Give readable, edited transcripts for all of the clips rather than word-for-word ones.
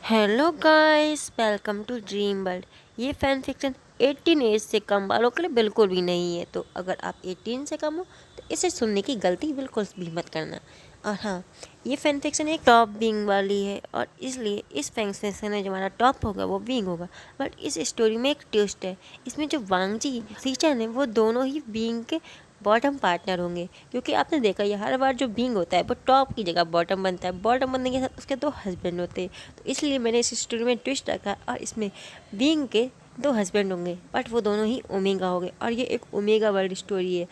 Hello guys, welcome to dream world. ये fan fiction 18 age से कम वालों के लिए बिल्कुल भी नहीं है। तो अगर आप 18 से कम हो तो इसे सुनने की गलती बिल्कुल भी मत करना। और हाँ, ये फैन फिक्शन एक टॉप बीइंग वाली है और इसलिए इस फैन फिक्शन में जो हमारा टॉप होगा वो बीइंग होगा। बट इस स्टोरी में एक ट्विस्ट है। इसमें जो वांगजी सीचन है वो दोनों ही बीइंग के बॉटम पार्टनर होंगे, क्योंकि आपने देखा ये हर बार जो बीइंग होता है वो टॉप की जगह बॉटम बनता है। बॉटम बनने के साथ उसके दो हस्बैंड होते हैं। तो इसलिए मैंने इस स्टोरी में ट्विस्ट रखा और इसमें बीइंग के दो हस्बैंड होंगे, बट वो दोनों ही ओमेगा होंगे और ये एक ओमेगा वर्ल्ड स्टोरी है।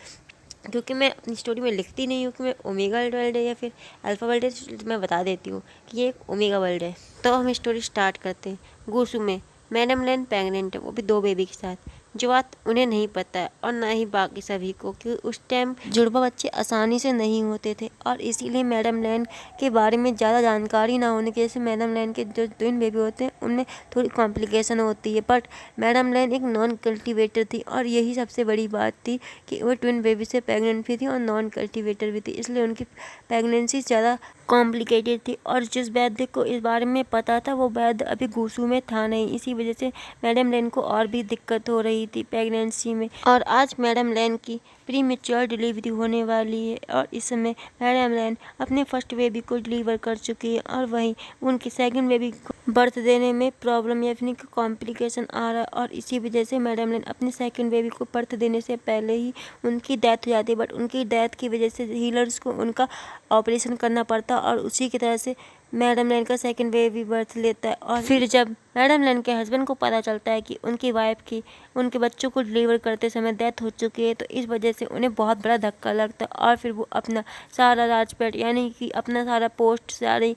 क्योंकि मैं अपनी स्टोरी में लिखती नहीं हूँ कि मैं ओमेगा वर्ल्ड है या फिर अल्फा वर्ल्ड है, तो मैं बता देती हूँ कि ये एक ओमेगा वर्ल्ड है। तो हम स्टोरी स्टार्ट करते हैं। गुसु में मैडम लैन प्रेग्नेंट है, वो भी दो बेबी के साथ। जो बात उन्हें नहीं पता है और ना ही बाकी सभी को, क्योंकि उस टाइम जुड़वा बच्चे आसानी से नहीं होते थे और इसीलिए मैडम लैन के बारे में ज़्यादा जानकारी ना होने की वजह से मैडम लैन के जो ट्विन बेबी होते हैं उनमें थोड़ी कॉम्प्लिकेशन होती है। बट मैडम लैन एक नॉन कल्टिवेटर थी और यही सबसे बड़ी बात थी कि वो ट्विन बेबी से प्रेग्नेंट भी थी और नॉन कल्टिवेटर भी थी, इसलिए उनकी प्रेगनेंसी ज़्यादा कॉम्प्लिकेटेड थी। और जिस वैद्य को इस बारे में पता था वो वैद्य अभी गुसु में था नहीं, इसी वजह से मैडम लैन को और भी दिक्कत हो रही थी प्रेगनेंसी में। और आज मैडम लैन की प्री मेच्योर डिलीवरी होने वाली है और इस समय मैडम लैन अपने फर्स्ट बेबी को डिलीवर कर चुकी है और वहीं उनकी सेकंड बेबी को बर्थ देने में प्रॉब्लम या फिर कॉम्प्लिकेशन आ रहा है और इसी वजह से मैडम लैन अपनी सेकंड बेबी को बर्थ देने से पहले ही उनकी डेथ हो जाती है। बट उनकी डेथ की वजह से हीलर्स को उनका ऑपरेशन करना पड़ता और उसी की तरह से मैडम लैन का सेकंड बेबी बर्थ लेता है। और फिर जब मैडम लैन के हस्बैंड को पता चलता है कि उनकी वाइफ की उनके बच्चों को डिलीवर करते समय डेथ हो चुकी है, तो इस वजह से उन्हें बहुत बड़ा धक्का लगता है और फिर वो अपना सारा राजपेट यानी कि अपना सारा पोस्ट, सारी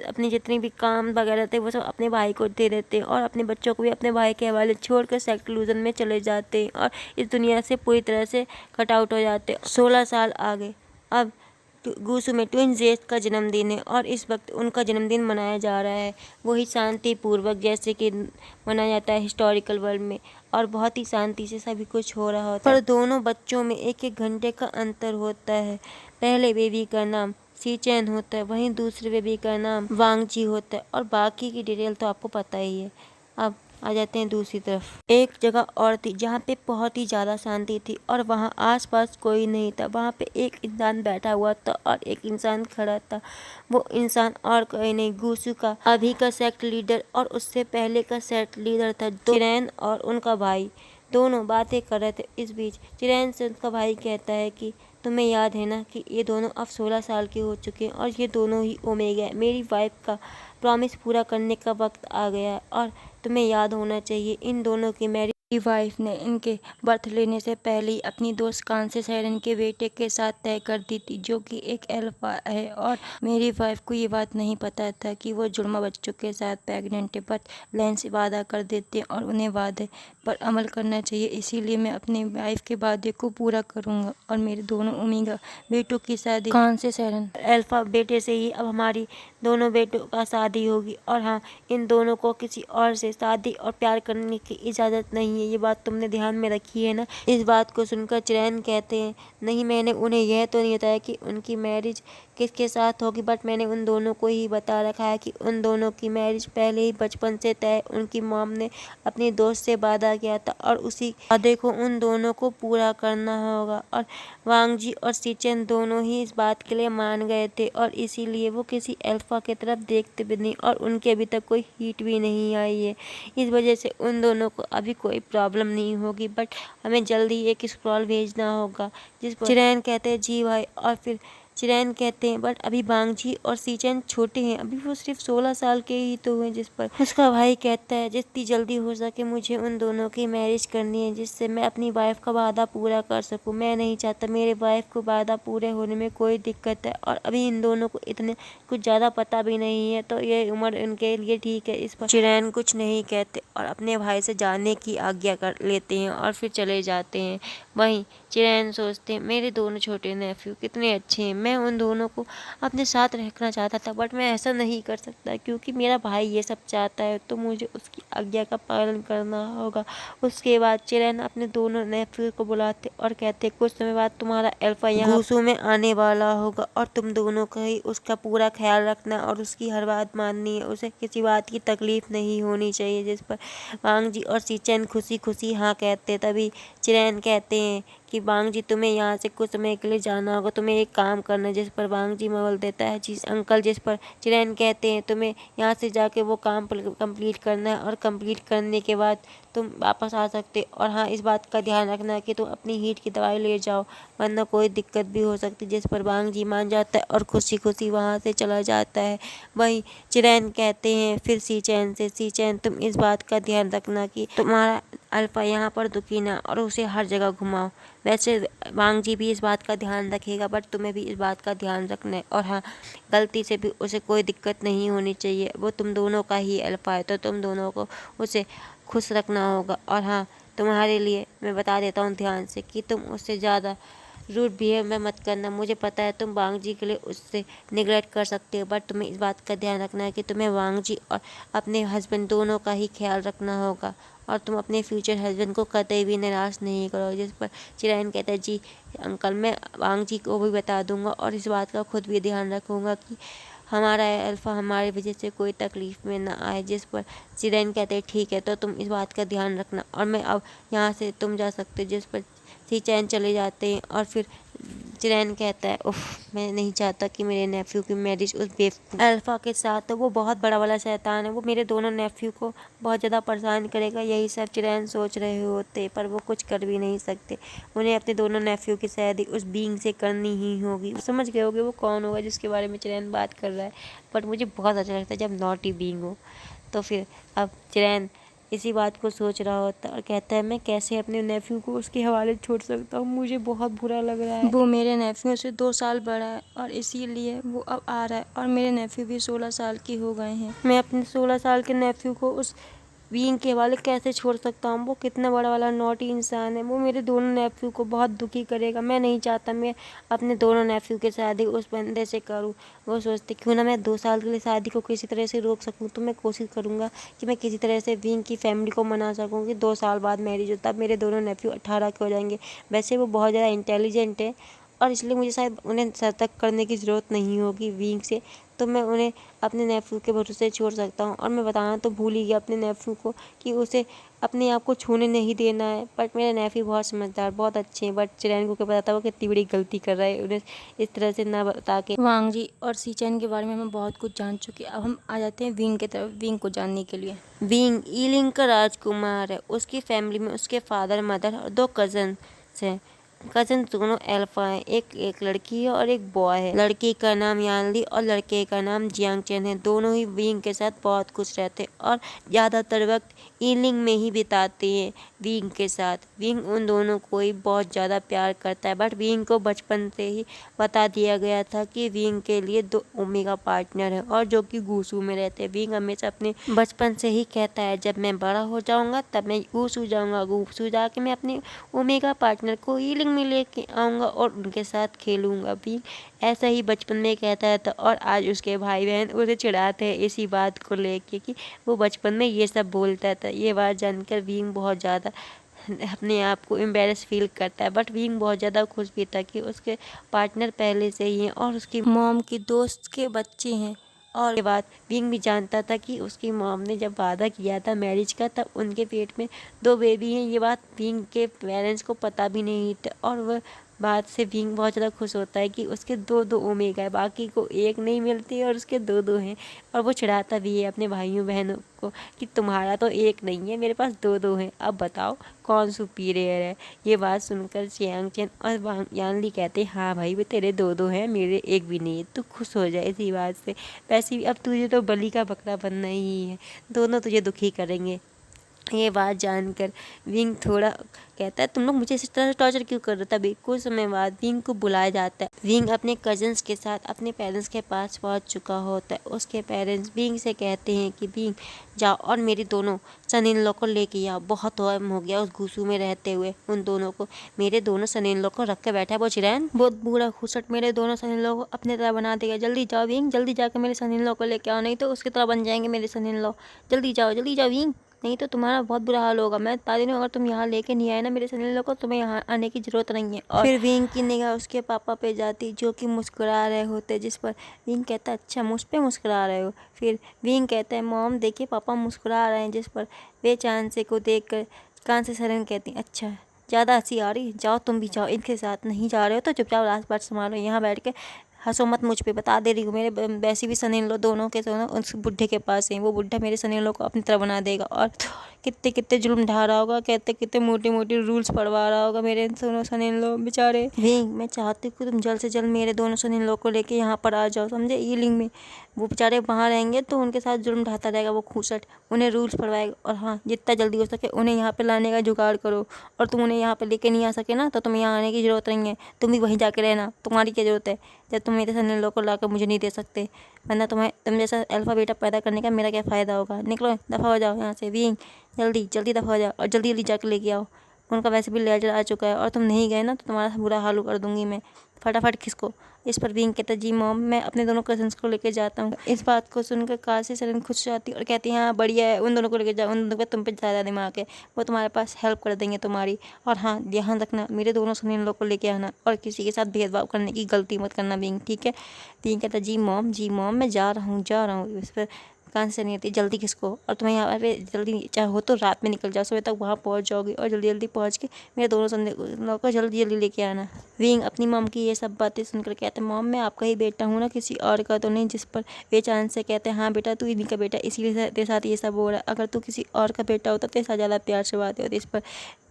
अपनी जितनी भी काम वगैरह थे वो सब अपने भाई को दे देते हैं और अपने बच्चों को भी अपने भाई के हवाले छोड़कर सेक्लूजन में चले जाते हैं और इस दुनिया से पूरी तरह से कट आउट हो जाते हैं। 16 साल आगे अब गुसु में ट्विन जेस का जन्मदिन है और इस वक्त उनका जन्मदिन मनाया जा रहा है, वही शांतिपूर्वक जैसे कि मनाया जाता है हिस्टोरिकल वर्ल्ड में, और बहुत ही शांति से सभी कुछ हो रहा होता है। पर दोनों बच्चों में एक एक घंटे का अंतर होता है। पहले बेबी का नाम सीचैन होता है, वहीं दूसरे बेबी का नाम वांगजी होता है और बाकी की डिटेल तो आपको पता ही है। अब आ जाते हैं दूसरी तरफ। एक जगह और थी जहाँ पे बहुत ही ज़्यादा शांति थी और वहाँ आसपास कोई नहीं था। वहाँ पे एक इंसान बैठा हुआ था और एक इंसान खड़ा था। वो इंसान और कोई नहीं, गुसु का अभी का सेक्ट लीडर और उससे पहले का सेक्ट लीडर था चिरैन और उनका भाई। दोनों बातें कर रहे थे। इस बीच चिरैन से उनका भाई कहता है कि तुम्हें याद है ना कि ये दोनों अब 16 साल के हो चुके हैं और ये दोनों ही ओमेगा है। मेरी वाइफ का प्रॉमिस पूरा करने का वक्त आ गया है और तुम्हें याद होना चाहिए इन दोनों की मेरी वाइफ ने इनके बर्थ लेने से पहले ही अपनी दोस्त कांसेस हेरन के बेटे के साथ तय कर दी थी, जो कि एक एल्फा है। और मेरी वाइफ को ये बात नहीं पता था कि वो जुड़वा बच्चों के साथ प्रेग्नेंट है। बट लैन से वादा कर देते हैं और उन्हें वादे पर अमल करना चाहिए, इसीलिए मैं अपनी वाइफ के वादे को पूरा करूँगा और मेरे दोनों ओमेगा बेटों की शादी कांसेस हेरन एल्फा बेटे से ही अब हमारी दोनों बेटों का शादी होगी। और हाँ, इन दोनों को किसी और से शादी और प्यार करने की इजाज़त नहीं है, ये बात तुमने ध्यान में रखी है ना। इस बात को सुनकर चिरैन कहते हैं, नहीं, मैंने उन्हें यह तो नहीं बताया कि उनकी मैरिज किसके साथ होगी, बट मैंने उन दोनों को ही बता रखा है कि उन दोनों की मैरिज पहले ही बचपन से तय। उनकी मॉम ने अपनी दोस्त से वादा किया था और उसी वादे को उन दोनों को पूरा करना होगा। और वांगजी और सीचेन दोनों ही इस बात के लिए मान गए थे और इसीलिए वो किसी अल्फा की तरफ देखते भी नहीं और उनके अभी तक कोई हीट भी नहीं आई है। इस वजह से उन दोनों को अभी कोई प्रॉब्लम नहीं होगी, बट हमें जल्दी एक स्क्रॉल भेजना होगा। जिस पर चिरैन कहते हैं जी भाई, और फिर चिरैन कहते हैं बट अभी वांगजी और सीचेन छोटे हैं, अभी वो सिर्फ 16 साल के ही तो हुए। जिस पर उसका भाई कहता है जितनी जल्दी हो सके मुझे उन दोनों की मैरिज करनी है, जिससे मैं अपनी वाइफ का वादा पूरा कर सकूं। मैं नहीं चाहता मेरे वाइफ को वादा पूरे होने में कोई दिक्कत है और अभी इन दोनों को इतने कुछ ज़्यादा पता भी नहीं है, तो ये उम्र उनके लिए ठीक है। इस पर चिरैन कुछ नहीं कहते और अपने भाई से जाने की आज्ञा कर लेते हैं और फिर चले जाते हैं। वहीं चिरैन सोचते हैं मेरे दोनों छोटे नेफ्यू कितने अच्छे हैं, मैं उन दोनों को अपने साथ रखना चाहता था, बट मैं ऐसा नहीं कर सकता क्योंकि मेरा भाई ये सब चाहता है, तो मुझे उसकी आज्ञा का पालन करना होगा। उसके बाद चिरैन अपने दोनों नेफ्यू को बुलाते और कहते कुछ समय बाद तुम्हारा एल्फा यहाँ घूसू में आने वाला होगा और तुम दोनों का ही उसका पूरा ख्याल रखना और उसकी हर बात माननी है, उसे किसी बात की तकलीफ नहीं होनी चाहिए। जिस पर वांग जी और सीचैन खुशी खुशी हाँ कहते। तभी चिरैन कहते हैं कि वांग जी तुम्हें यहाँ से कुछ समय के लिए जाना होगा, तुम्हें एक काम करना है। जिस पर वांग जी बोल देता है जी अंकल। जिस पर चिरैन कहते हैं तुम्हें यहाँ से जाके वो काम कंप्लीट करना है और कंप्लीट करने के बाद तुम वापस आ सकते। और हाँ, इस बात का ध्यान रखना कि तुम अपनी हीट की दवाई ले जाओ, वरना कोई दिक्कत भी हो सकती। जिस पर वांग जी मान जाता है और खुशी खुशी वहाँ से चला जाता है। वहीं चिरैन कहते हैं फिर सीचैन से, सीचैन तुम इस बात का ध्यान रखना कि तुम्हारा अल्फा यहाँ पर दुखी ना और उसे हर जगह घुमाओ। वैसे वांग जी भी इस बात का ध्यान रखेगा, बट तुम्हें भी इस बात का ध्यान रखना है। और हाँ, गलती से भी उसे कोई दिक्कत नहीं होनी चाहिए, वो तुम दोनों का ही अल्फा है, तो तुम दोनों को उसे खुश रखना होगा। और हाँ, तुम्हारे लिए मैं बता देता हूँ ध्यान से कि तुम उससे ज़्यादा रूड बिहेव में मत करना। मुझे पता है तुम वांग जी के लिए उससे निगलेक्ट कर सकते हो, बट तुम्हें इस बात का ध्यान रखना है कि तुम्हें वांग जी और अपने हस्बैंड दोनों का ही ख्याल रखना होगा और तुम अपने फ्यूचर हस्बैंड को कतई भी निराश नहीं करो। जिस पर चिरैन कहता है जी अंकल, मैं वांग जी को भी बता दूंगा और इस बात का खुद भी ध्यान रखूँगा कि हमारा अल्फा हमारी वजह से कोई तकलीफ़ में ना आए। जिस पर चिरैन कहते हैं ठीक है, तो तुम इस बात का ध्यान रखना और मैं अब यहाँ से तुम जा सकते हो। जिस पर सीचैन चले जाते हैं और फिर चिरैन कहता है उफ, मैं नहीं चाहता कि मेरे नेफ्यू की मैरिज उस बेवकूफ़ अल्फा के साथ, तो वो बहुत बड़ा वाला शैतान है, वो मेरे दोनों नेफ्यू को बहुत ज़्यादा परेशान करेगा। यही सब चिरैन सोच रहे होते, पर वो कुछ कर भी नहीं सकते। उन्हें अपने दोनों नेफ्यू की शादी उस बीइंग से करनी ही होगी। समझ गए होगे वो कौन होगा जिसके बारे में चिरैन बात कर रहा है। बट मुझे बहुत अच्छा लगता है जब नॉटी बीइंग हो। तो फिर अब चिरैन इसी बात को सोच रहा होता और कहता है मैं कैसे अपने नेफ्यू को उसके हवाले छोड़ सकता हूँ, मुझे बहुत बुरा लग रहा है। वो मेरे नेफ्यू से 2 साल बड़ा है और इसीलिए वो अब आ रहा है और मेरे नेफ्यू भी 16 साल के हो गए हैं। मैं अपने 16 साल के नेफ्यू को उस बीइंग के हवाले कैसे छोड़ सकता हूँ। वो कितना बड़ा वाला नॉटी इंसान है, वो मेरे दोनों नेफ्यू को बहुत दुखी करेगा। मैं नहीं चाहता मैं अपने दोनों नेफ्यू की शादी उस बंदे से करूँ। वो सोचते क्यों ना मैं 2 साल के लिए शादी को किसी तरह से रोक सकूँ, तो मैं कोशिश करूँगा कि मैं किसी तरह से बीइंग की फैमिली को मना सकूँ कि 2 साल बाद मैरिज हो, तब मेरे दोनों नेफ्यू 18 के हो जाएंगे। वैसे वो बहुत ज़्यादा इंटेलिजेंट है और इसलिए मुझे शायद उन्हें सतर्क करने की ज़रूरत नहीं होगी बीइंग से, तो मैं उन्हें अपने नेफ्यू के भरोसे छोड़ सकता हूँ। और मैं बताना तो भूल ही गया अपने नेफ्यू को कि उसे अपने आप को छूने नहीं देना है। बट मेरे नेफ्यू बहुत समझदार, बहुत अच्छे हैं, बट चिरैन को क्या पता था वो कितनी बड़ी गलती कर रहा है उन्हें इस तरह से ना बता के। वांग जी और सीचैन के बारे में हम बहुत कुछ जान चुके हैं। अब हम आ जाते हैं विंग की तरफ, विंग को जानने के लिए। विंग ईलिंग का राजकुमार है। उसकी फैमिली में उसके फादर, मदर और 2 कज़न हैं। कज़न दोनों अल्फा हैं, एक लड़की है और एक बॉय है। लड़की का नाम यानली और लड़के का नाम जियांग चेन है। दोनों ही विंग के साथ बहुत खुश रहते हैं और ज़्यादातर वक्त ईलिंग में ही बिताते हैं विंग के साथ। विंग उन दोनों को ही बहुत ज़्यादा प्यार करता है, बट विंग को बचपन से ही बता दिया गया था कि विंग के लिए 2 ओमेगा पार्टनर है और जो कि गूसू में रहते हैं। विंग हमेशा अपने बचपन से ही कहता है जब मैं बड़ा हो जाऊंगा तब मैं गूसू जाऊंगा, गूसू जाके मैं अपने ओमेगा पार्टनर को ईलिंग में लेके आऊँगा और उनके साथ खेलूँगा भी। ऐसा ही बचपन में कहता था और आज उसके भाई बहन उसे चिढ़ाते हैं इसी बात को लेके कि वो बचपन में ये सब बोलता था। ये बात जानकर विंग बहुत ज़्यादा अपने आप को एम्बेरस फील करता है, बट विंग बहुत ज़्यादा खुश भी था कि उसके पार्टनर पहले से ही हैं और उसकी मॉम की दोस्त के बच्चे हैं। और ये बात विंग भी जानता था कि उसकी मॉम ने जब वादा किया था मैरिज का तब उनके पेट में 2 बेबी हैं। ये बात विंग के पेरेंट्स को पता भी नहीं था और वह बात से विंग बहुत ज़्यादा खुश होता है कि उसके 2 ओमेगा है, बाकी को एक नहीं मिलती और उसके 2 हैं। और वो चिढ़ाता भी है अपने भाइयों बहनों को कि तुम्हारा तो एक नहीं है, मेरे पास 2 हैं, अब बताओ कौन सुपीरियर है। ये बात सुनकर जियांग चेन और यानली कहते हाँ भाई, वे तेरे 2 हैं, मेरे एक भी नहीं है, तू खुश हो जाए इसी बात से। वैसे भी अब तुझे तो बलि का बकरा बनना ही है, दोनों तुझे दुखी करेंगे। ये बात जानकर विंग थोड़ा कहता है, तुम लोग मुझे इस तरह से टॉर्चर क्यों कर रहे हो। तभी कुछ समय बाद विंग को बुलाया जाता है। विंग अपने कजन्स के साथ अपने पेरेंट्स के पास पहुंच चुका होता है। उसके पेरेंट्स विंग से कहते हैं कि विंग जाओ और मेरी दोनों सन इन लॉ को लेके आओ। बहुत टाइम हो गया उस घुसू में रहते हुए उन दोनों को। मेरे दोनों सन इन लॉ को रख के बैठा है वो चिरैन, बहुत बूढ़ा खुसट मेरे दोनों सन इन लॉ को अपने तरह बना देगा। जल्दी जाओ विंग, जल्दी जाकर मेरे सन इन लॉ को लेके आओ, नहीं तो उसकी तरह बन जाएंगे मेरे सन इन लॉ। जल्दी जाओ विंग, नहीं तो तुम्हारा बहुत बुरा हाल होगा। मैं बता रही हूँ, अगर तुम यहाँ लेके नहीं आए ना मेरे सनी को, तुम्हें यहाँ आने की जरूरत नहीं है। और फिर विंग की निगाह उसके पापा पे जाती जो कि मुस्कुरा रहे होते, जिस पर विंग कहता अच्छा मुझ पे मुस्कुरा रहे हो। फिर विंग कहता है मॉम देखिए पापा मुस्कुरा रहे हैं, जिस पर वे चांसे को देख कर कान से सरन कहती अच्छा ज़्यादा हंसी आ रही, जाओ तुम भी जाओ, इनके साथ नहीं जा रहे हो तो चुपचाप लास्ट बात संभालो, यहाँ बैठ के हंसो मत मुझ पे। बता दे रही हूँ मेरे वैसे भी सन इन लॉ दोनों के दोनों उस बुढ़े के पास हैं। वो बुढ़ा मेरे सन इन लॉ को अपनी तरह बना देगा और कितने कितने जुल्म ढा रहा होगा, कहते कितने मोटी मोटी रूल्स पढ़वा रहा होगा मेरे दोनों सन इन लॉ बेचारे। विंग मैं चाहती हूँ कि तुम जल्द से जल्द मेरे दोनों सन इन लॉ को लेके यहाँ पर आ जाओ, समझे। ईलिंग में वो बेचारे वहाँ रहेंगे तो उनके साथ जुल्म ढाता रहेगा वो खूसट, उन्हें रूल्स पढ़वाएगा। और हाँ जितना जल्दी हो सके उन्हें यहाँ पे लाने का जुगाड़ करो। और तुम उन्हें यहाँ पे लेके नहीं आ सके ना तो तुम्हें यहाँ आने की ज़रूरत नहीं है, तुम भी वहीं जाके रहना, तुम्हारी क्या ज़रूरत है जब तुम मेरे सन इन लॉ को लाकर मुझे नहीं दे सकते। वरना तुम जैसा अल्फ़ा बेटा पैदा करने का मेरा क्या फ़ायदा होगा। निकलो दफ़ा हो जाओ यहाँ से विंग, जल्दी जल्दी दफ़ा हो जाओ और जल्दी जल्दी जाकर लेके आओ। उनका वैसे भी लेटर आ चुका है और तुम नहीं गए ना तो तुम्हारा बुरा हाल कर दूंगी मैं, फटाफट खिसको। इस पर विंग कहता जी मॉम मैं अपने दोनों कजन्स को लेकर जाता हूँ। इस बात को सुनकर काशी सरन खुश जाती और कहती है हाँ बढ़िया है, उन दोनों को लेकर जाओ, उन दोनों का तुम पे ज़्यादा दिमाग है, वो तुम्हारे पास हेल्प कर देंगे तुम्हारी। और हाँ ध्यान रखना मेरे दोनों सन इन लोग को लेके आना और किसी के साथ भेदभाव करने की गलती मत करना विंग, ठीक है। विंग कहता जी मॉम मैं जा रहा हूँ। इस पर कान से नहीं आती जल्दी किसको, और तुम्हें यहाँ पे जल्दी चाहे हो तो रात में निकल जाओ, सुबह तक वहाँ पहुँच जाओगी और जल्दी जल्दी पहुँच के मेरे दोनों संदेह को जल्दी जल्दी लेके आना। विंग अपनी मॉम की ये सब बातें सुनकर कहते हैं मॉम मैं आपका ही बेटा हूँ ना, किसी और का तो नहीं। जिस पर वे चांद से कहते हैं हाँ बेटा तू इन्हीं का बेटा, इसीलिए तेरे साथ ये सब हो रहा है, अगर तू किसी और का बेटा होता तेरे साथ ज़्यादा प्यार से बातें होती। इस पर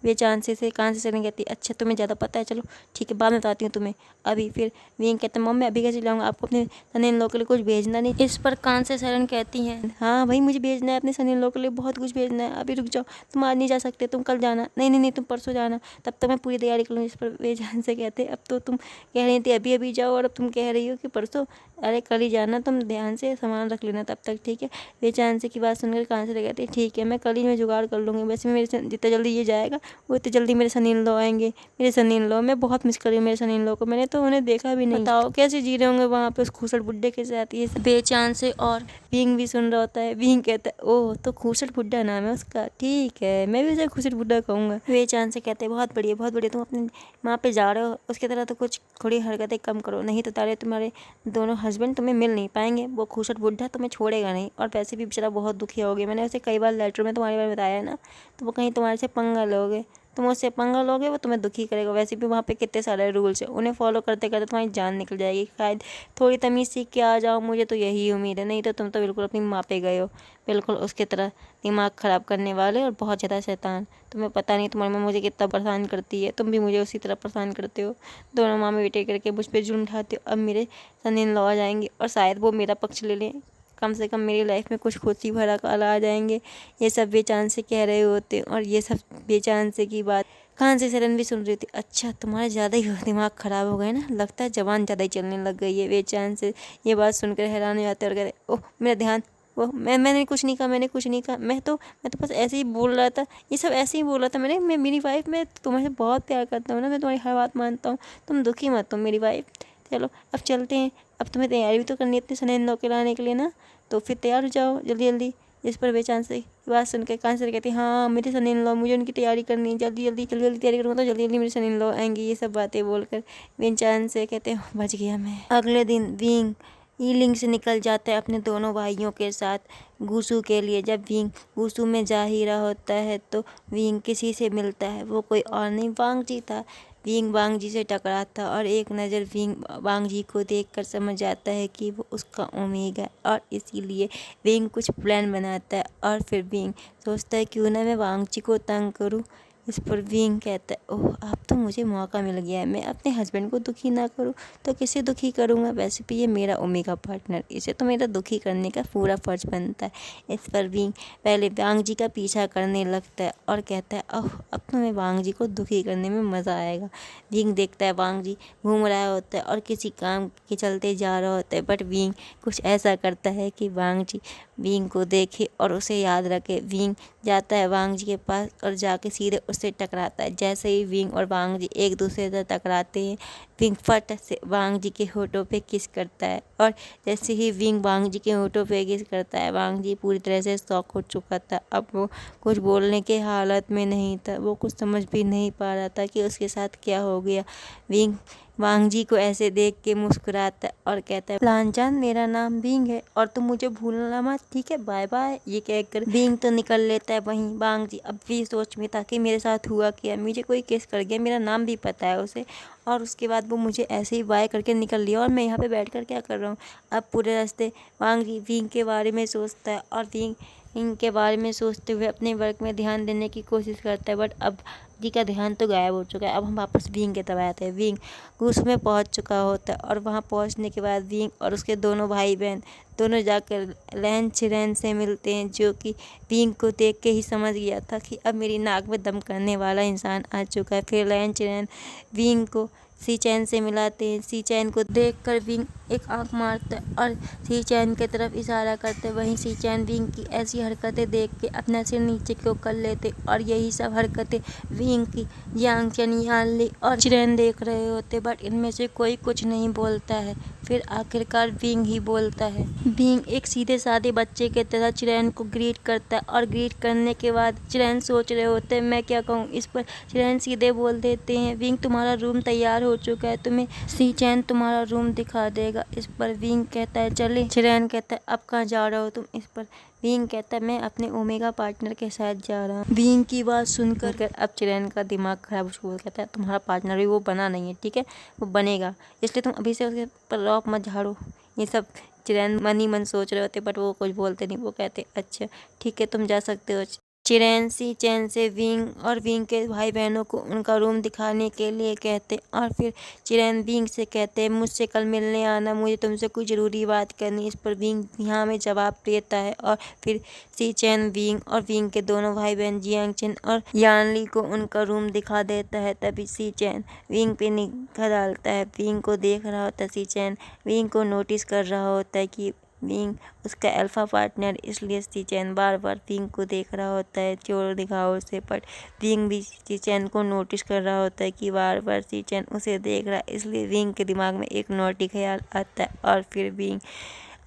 वे चांद से कान से नहीं कहती अच्छा तुम्हें ज़्यादा पता है, चलो ठीक है बाद में बताती हूँ तुम्हें अभी। फिर विंग कहते हैं मॉम मैं अभी कैसे जाऊँगा, आपको अपने सन इन लॉ के लिए कुछ भेजना नहीं। इस पर कान से सरन कहती हैं हाँ भाई मुझे भेजना है अपने सन इन लॉ के लिए, बहुत कुछ भेजना है, अभी रुक जाओ, तुम आज नहीं जा सकते, तुम कल जाना। नहीं तुम परसों जाना, तब तक मैं पूरी तैयारी कर लूँ। इस पर वे जान से कहते अब तो तुम कह रही थी अभी अभी जाओ और अब तुम कह रही हो कि परसों, अरे कल ही जाना, तुम ध्यान से सामान रख लेना तब तक, ठीक है। वे चांद से की बात सुनकर कान से कहते ठीक है मैं कल ही मैं जुगाड़ कर लूँगी, वैसे मेरे जितना जल्दी ये जाएगा वो इतनी जल्दी मेरे सन इन लॉ आएंगे। मेरे सन इन लॉ मैं बहुत मिस कर रही हूँ मेरे सन इन लॉ को, मैंने तो उन्हें देखा भी नहीं, बताओ कैसे जी रहे होंगे वहाँ पे उस खूसट बुड्ढे के साथ। ये बेचांद से और विंग भी सुन रहा होता है। विंग कहता है ओह तो खूसट बुड्ढा नाम है उसका, ठीक है मैं भी उसे खूसट बुड्ढा कहूँगा। बेचांद से कहते हैं बहुत बढ़िया तुम अपने वहाँ पे जा रहे हो उसकी तरह तो कुछ थोड़ी हरकतें कम करो, नहीं तो तुम्हारे दोनों हस्बैंड तुम्हें मिल नहीं पाएंगे, वो खूसट बुड्ढा तुम्हें छोड़ेगा नहीं और वैसे भी बेचारा बहुत दुखी हो गया। मैंने उसे कई बार लेटर में तुम्हारे बारे में बताया है ना, तो वो कहीं तुम्हारे से पंगा लोगे, तुम उससे पंगा लोगे वो तुम्हें दुखी करेगा। वैसे भी वहाँ पे कितने सारे रूल्स हैं, उन्हें फॉलो करते करते तुम्हारी जान निकल जाएगी। शायद थोड़ी तमीज़ सीख के आ जाओ, मुझे तो यही उम्मीद है, नहीं तो तुम तो बिल्कुल अपनी माँ पे गए हो, बिल्कुल उसकी तरह दिमाग ख़राब करने वाले और बहुत ज़्यादा शैतान। तुम्हें पता नहीं तुम्हारी माँ मुझे कितना परेशान करती है, तुम भी मुझे उसी तरह परेशान करते हो, दोनों माँ बेटे करके मुझ पर जुल्म ढाते हो। अब मेरे सन इन लॉ आ जाएंगे और शायद वो मेरा पक्ष ले लें, कम से कम मेरी लाइफ में कुछ खुशी भरा काल आ जाएंगे। ये सब बेचान से कह रहे होते और ये सब बेचान से की बात कान से सरन भी सुन रही थी। अच्छा तुम्हारा ज़्यादा ही दिमाग ख़राब हो गया ना, लगता है जबान ज़्यादा ही चलने लग गई है। बेचान से ये बात सुनकर हैरान हो जाते और कहते ओह मेरा ध्यान, वो मैंने कुछ नहीं कहा, मैं तो बस ऐसे ही बोल रहा था, ये सब ऐसे ही बोल रहा था। मैं मेरी वाइफ, मैं तुम्हारे बहुत प्यार करता हूँ ना, मैं तुम्हारी हर बात मानता हूँ, तुम दुखी मत हो मेरी वाइफ। चलो अब चलते हैं, अब तुम्हें तैयारी भी तो करनी है अपने सन इन लॉ के लाने के लिए ना, तो फिर तैयार हो जाओ जल्दी जल्दी। जिस पर बेचान से बात सुनकर कान से कहती हाँ मेरे सन इन लॉ, मुझे उनकी तैयारी करनी है, जल्दी जल्दी तैयारी करूँगा तो जल्दी जल्दी मेरे सन इन लॉ आएंगे। ये सब बातें बोलकर बेचान से कहते बच गया मैं। अगले दिन विंग ईलिंग से निकल जाता है अपने दोनों भाइयों के साथ गूसू के लिए। जब विंग गूसू में जा ही रहा होता है तो विंग किसी से मिलता है, वो कोई और नहीं वांग जी था। विंग वांग जी से टकराता और एक नज़र विंग वांग जी को देखकर समझ जाता है कि वो उसका उम्मीद है और इसीलिए विंग कुछ प्लान बनाता है। और फिर विंग सोचता है क्यों ना मैं वांग जी को तंग करूँ, इस पर विंग कहता है, ओह अब तो मुझे मौका मिल गया है, मैं अपने हस्बैंड को दुखी ना करूं तो किसे दुखी करूंगा, वैसे भी ये मेरा ओमेगा पार्टनर, इसे तो मेरा दुखी करने का पूरा फर्ज बनता है। इस पर विंग पहले वांग जी का पीछा करने लगता है और कहता है, ओह अब तो मैं वांग जी को दुखी करने में मज़ा आएगा। विंग देखता है वांग जी घूम रहा होता है और किसी काम के चलते जा रहा होता है, बट विंग कुछ ऐसा करता है कि वांग जी विंग को देखे और उसे याद रखे। विंग जाता है वांग जी के पास और जाके सीधे उससे टकराता है। जैसे ही विंग और वांग जी एक दूसरे से टकराते हैं, विंग फट से वांग जी के होठों पे किस करता है और जैसे ही विंग वांग जी के होठों पे किस करता है, वांग जी पूरी तरह से शॉक हो चुका था। अब वो कुछ बोलने के हालत में नहीं था, वो कुछ समझ भी नहीं पा रहा था कि उसके साथ क्या हो गया। विंग वांग जी को ऐसे देख के मुस्कुराता है और कहता है, लांचान मेरा नाम विंग है और तुम मुझे भूलना मत, ठीक है, बाय बाय। ये कहकर विंग तो निकल लेता है। वहीं वांग जी अब भी सोच में था कि मेरे साथ हुआ क्या, मुझे कोई किस कर गया, मेरा नाम भी पता है उसे, और उसके बाद वो मुझे ऐसे ही बाय करके निकल लिया और मैं यहाँ पे बैठकर क्या कर रहा हूँ। अब पूरे रास्ते वांग जी विंग के बारे में सोचता है और विंग इनके बारे में सोचते हुए अपने वर्क में ध्यान देने की कोशिश करता है, बट अब जी का ध्यान तो गायब हो चुका है। अब हम वापस विंग के तरफ आते हैं। विंग उसमें पहुंच चुका होता है और वहां पहुंचने के बाद विंग और उसके दोनों भाई बहन दोनों जाकर लैन चिरैन से मिलते हैं, जो कि विंग को देख के ही समझ गया था कि अब मेरी नाक में दम करने वाला इंसान आ चुका है। फिर लैन चिरैन विंग को सी चैन से मिलाते हैं। सी चैन को देखकर विंग एक आंख मारता है और सी चैन की तरफ इशारा करते। वहीं सी चैन विंग की ऐसी हरकतें देख के अपना सिर नीचे को कर लेते और यही सब हरकतें विंग की यांग चैन, यानली और चिरैन देख रहे होते, बट इनमें से कोई कुछ नहीं बोलता है। फिर आखिरकार विंग ही बोलता है। विंग एक सीधे साधे बच्चे की तरह चिरैन को ग्रीट करता है और ग्रीट करने के बाद चिरैन सोच रहे होते हैं मैं क्या कहूँ। इस पर चिरैन सीधे बोल देते हैं, विंग तुम्हारा रूम तैयार हो चुका है, तुम्हें सी चैन तुम्हारा रूम दिखा देगा। इस पर विंग कहता है चले। चिरैन कहता है अब कहाँ जा रहे हो तुम। इस पर विंग कहता है मैं अपने ओमेगा पार्टनर के साथ जा रहा हूँ। विंग की बात सुनकर अब चिरैन का दिमाग खराब हो कहता है तुम्हारा पार्टनर भी वो बना नहीं है, ठीक है, वो बनेगा, इसलिए तुम अभी से उसके पर रौब मत झाड़ो। ये सब चिरैन मन ही मन सोच रहे होते, बट वो कुछ बोलते नहीं। वो कहते अच्छा ठीक है तुम जा सकते हो। चिरैन सी चैन से विंग और विंग के भाई बहनों को उनका रूम दिखाने के लिए कहते और फिर चिरैन विंग से कहते मुझसे कल मिलने आना, मुझे तुमसे कोई ज़रूरी बात करनी। इस पर विंग यहाँ में जवाब देता है और फिर सी चैन विंग और विंग के दोनों भाई बहन जियांग चिन और यानली को उनका रूम दिखा देता है। तभी सी चैन विंग पे निगाह डालता है। विंग को देख रहा होता है सी चैन विंग को नोटिस कर रहा होता है कि विंग उसका अल्फा पार्टनर, इसलिए सी चैन बार बार विंग को देख रहा होता है चोर दिखाओ से, बट विंग भी सी चैन को नोटिस कर रहा होता है कि बार बार सी चैन उसे देख रहा है, इसलिए विंग के दिमाग में एक नौटी ख्याल आता है और फिर विंग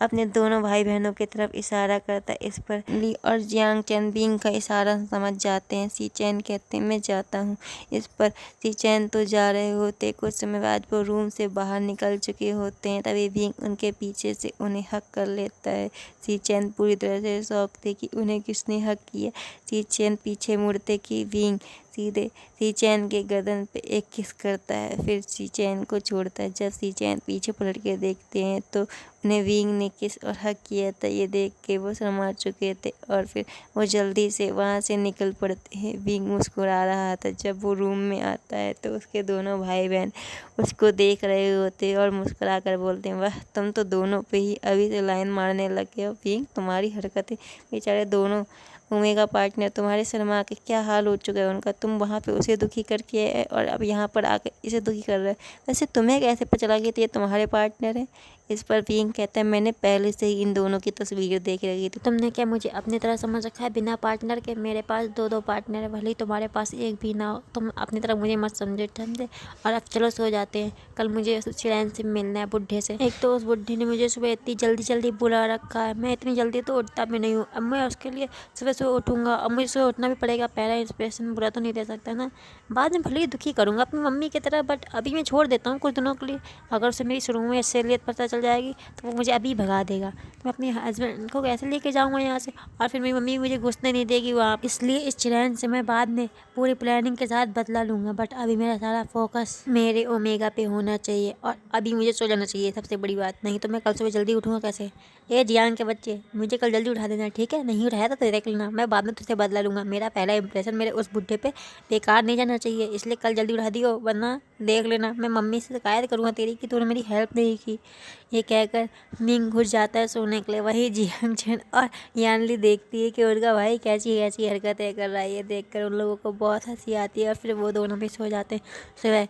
अपने दोनों भाई बहनों की तरफ इशारा करता है। इस पर ली और जियांग चैन विंग का इशारा समझ जाते हैं। सी चैन कहते हैं मैं जाता हूँ। इस पर सी चैन तो जा रहे होते, कुछ समय बाद वो रूम से बाहर निकल चुके होते हैं। तभी विंग उनके पीछे से उन्हें हक कर लेता है। सी चैन पूरी तरह से शॉक थे कि उन्हें किसने हक किया। सी चैन पीछे मुड़ते कि विंग सीधे सी चैन के गर्दन पे एक किस करता है, फिर सी चैन को छोड़ता है। जब सी चैन पीछे पलट के देखते हैं तो उन्हें विंग ने किस और हक किया था, ये देख के वो शर्मा चुके थे और फिर वो जल्दी से वहाँ से निकल पड़ते हैं। विंग मुस्कुरा रहा था। जब वो रूम में आता है तो उसके दोनों भाई बहन उसको देख रहे होते और मुस्कुरा कर बोलते हैं वाह तुम तो दोनों पे ही अभी से लाइन मारने लगे हो। विंग तुम्हारी हरकतें, बेचारे दोनों ओमेगा पार्टनर तुम्हारे शर्मा के क्या हाल हो चुका है उनका, तुम वहाँ पे उसे दुखी करके आए और अब यहाँ पर आकर इसे दुखी कर रहे हो। वैसे तुम्हें कैसे पता चला कि ये तुम्हारे पार्टनर है। इस पर विंग कहता है मैंने पहले से ही इन दोनों की तस्वीर देख रखी थी। तुमने क्या मुझे अपनी तरह समझ रखा है बिना पार्टनर के। मेरे पास दो दो पार्टनर है, भले ही तुम्हारे पास एक भी ना हो। तुम अपनी तरह मुझे मत समझो, समझे। और अब चलो सो जाते हैं, कल मुझे चिरैन से मिलना है बुढ़े से। एक तो उस बुढ़े ने मुझे सुबह इतनी जल्दी जल्दी बुला रखा है, मैं इतनी जल्दी तो उठता भी नहीं हूँ। अब मैं उसके लिए सुबह सुबह उठूँगा, अब मुझे सुबह उठना भी पड़ेगा। पहला इंस्पिरेशन बुरा तो नहीं दे सकता ना। बाद में भले ही दुखी करूँगा अपनी मम्मी की तरह, बट अभी मैं छोड़ देता हूँ कुछ दिनों के लिए। अगर उसे मेरी शुरू में सहेलियत पता चल चल जाएगी तो वो मुझे अभी भगा देगा। तो मैं अपने हस्बैंड को कैसे लेके जाऊँगा यहाँ से, और फिर मेरी मम्मी मुझे घुसने नहीं देगी वहाँ। इसलिए इस चिरैन से मैं बाद में पूरी प्लानिंग के साथ बदला लूँगा, बट अभी मेरा सारा फोकस मेरे ओमेगा पे होना चाहिए और अभी मुझे सो जाना चाहिए, सबसे बड़ी बात। नहीं तो मैं कल सुबह जल्दी उठूँगा कैसे? ये जियान के बच्चे, मुझे कल जल्दी उठा देना, ठीक है? नहीं उठाया तो देख लेना, मैं बाद में तुझसे बदला लूँगा। मेरा पहला इंप्रेशन मेरे उस बुढ़े पे बेकार नहीं जाना चाहिए, इसलिए कल जल्दी उठा दियो, वरना देख लेना मैं मम्मी से शिकायत करूँगा तेरी कि तूने मेरी हेल्प नहीं की। ये कहकर मिंग घुस जाता है सोने के लिए। वही जियांग चैन और यानली देखती है कि उनका भाई कैसी कैसी हरकतें कर रहा है। ये देखकर उन लोगों को बहुत हंसी आती है और फिर वो दोनों भी सो जाते हैं। सुबह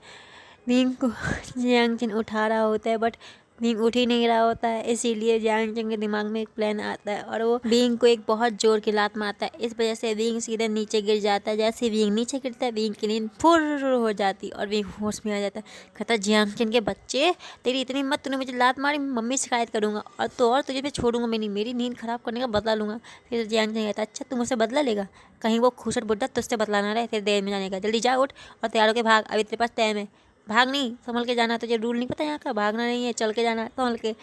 मिंग को जियांग चैन उठा रहा होता है, बट बींग उठ ही नहीं रहा होता है, इसीलिए जियांग चैन के दिमाग में एक प्लान आता है और वो बींग को एक बहुत जोर की लात मारता है। इस वजह से बींग सीधे नीचे गिर जाता है। जैसे बींग नीचे गिरता है, बींग की नींद फुर हो जाती और बींग होश में आ जाता है। कहता है जियांग चैन के बच्चे, तेरी इतनी हिम्मत, तूने मुझे लात मारी, मम्मी शिकायत करूँगा और तुझे मैं छोड़ूंगा मैं नहीं, मेरी नींद खराब करने का बदला लूँगा। फिर जियांग चैन कहता है अच्छा तू मुझसे बदला लेगा, कहीं वो खूसट बुड्ढा तुझसे बदला ना रहे, फिर देर में जाने का। जल्दी जा उठ और तैयार होकर भाग, अभी तेरे पास टाइम है। भाग नहीं, संभल के जाना, तुझे रूल नहीं पता यहाँ का, भागना नहीं है, चल के जाना है संभल के।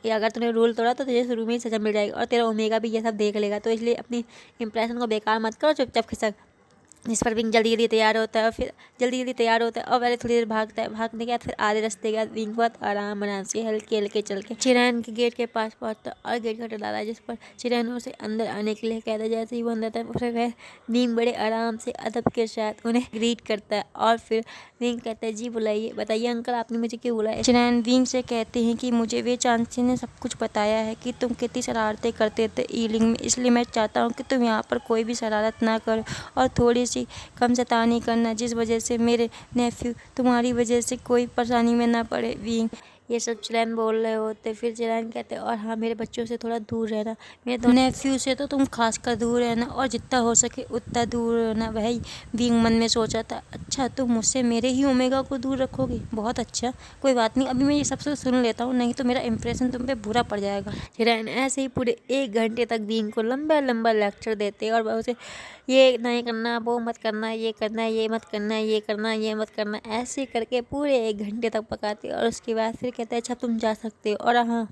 या अगर तूने रूल तोड़ा तो तुझे शुरू में ही सजा मिल जाएगी और तेरा ओमेगा भी ये सब देख लेगा। तो इसलिए अपनी इंप्रेशन को बेकार मत करो, चुपचाप खिसक। जिस पर विंग जल्दी जल्दी तैयार होता है और फिर जल्दी जल्दी तैयार होता है और पहले थोड़ी देर भागता है। भागने के बाद फिर आधे रास्ते के बाद विंग बहुत आराम से हल्के हल्के चल के चिरैन के गेट के पास पहुंचता है और गेट खटखटाता है, जिस पर चिरैन उसे अंदर आने के लिए कहता है। जैसे ही वो अंदर आता है फिर वह विंग बड़े आराम से अदब के साथ उन्हें ग्रीट करता है और फिर विंग कहता है जी बुलाइए, बताइए अंकल आपने मुझे क्यों बुलाया। चिरैन विंग से कहते हैं कि मुझे वे चांसी ने सब कुछ बताया है कि तुम कितनी शरारतें करते थे ईलिंग में, इसलिए मैं चाहता हूँ कि तुम यहाँ पर कोई भी शरारत ना करो और थोड़ी सी कम शैतानी करना, जिस वजह से मेरे नेफ्यू तुम्हारी वजह से कोई परेशानी में ना पड़े। विंग ये सब चिरैन बोल रहे होते, फिर चिरैन कहते और हाँ मेरे बच्चों से थोड़ा दूर रहना, मेरे नेफ्यू से तो तुम खासकर दूर रहना और जितना हो सके उतना दूर रहना। वही विंग मन में सोचा था, अच्छा तुम मुझसे मेरे ही ओमेगा को दूर रखोगे, बहुत अच्छा, कोई बात नहीं, अभी मैं ये सबसे सुन लेता हूँ, नहीं तो मेरा इंप्रेशन तुम पे बुरा पड़ जाएगा। चिरैन ऐसे ही पूरे 1 घंटे तक विंग को लंबा लंबा लेक्चर देते और उसे ये नहीं करना, वो मत करना, ये करना, ये मत करना, ये करना, ये मत करना, ऐसे करके पूरे 1 घंटे तक पकाते और उसके बाद फिर कहते हैं अच्छा तुम जा सकते हो और हाँ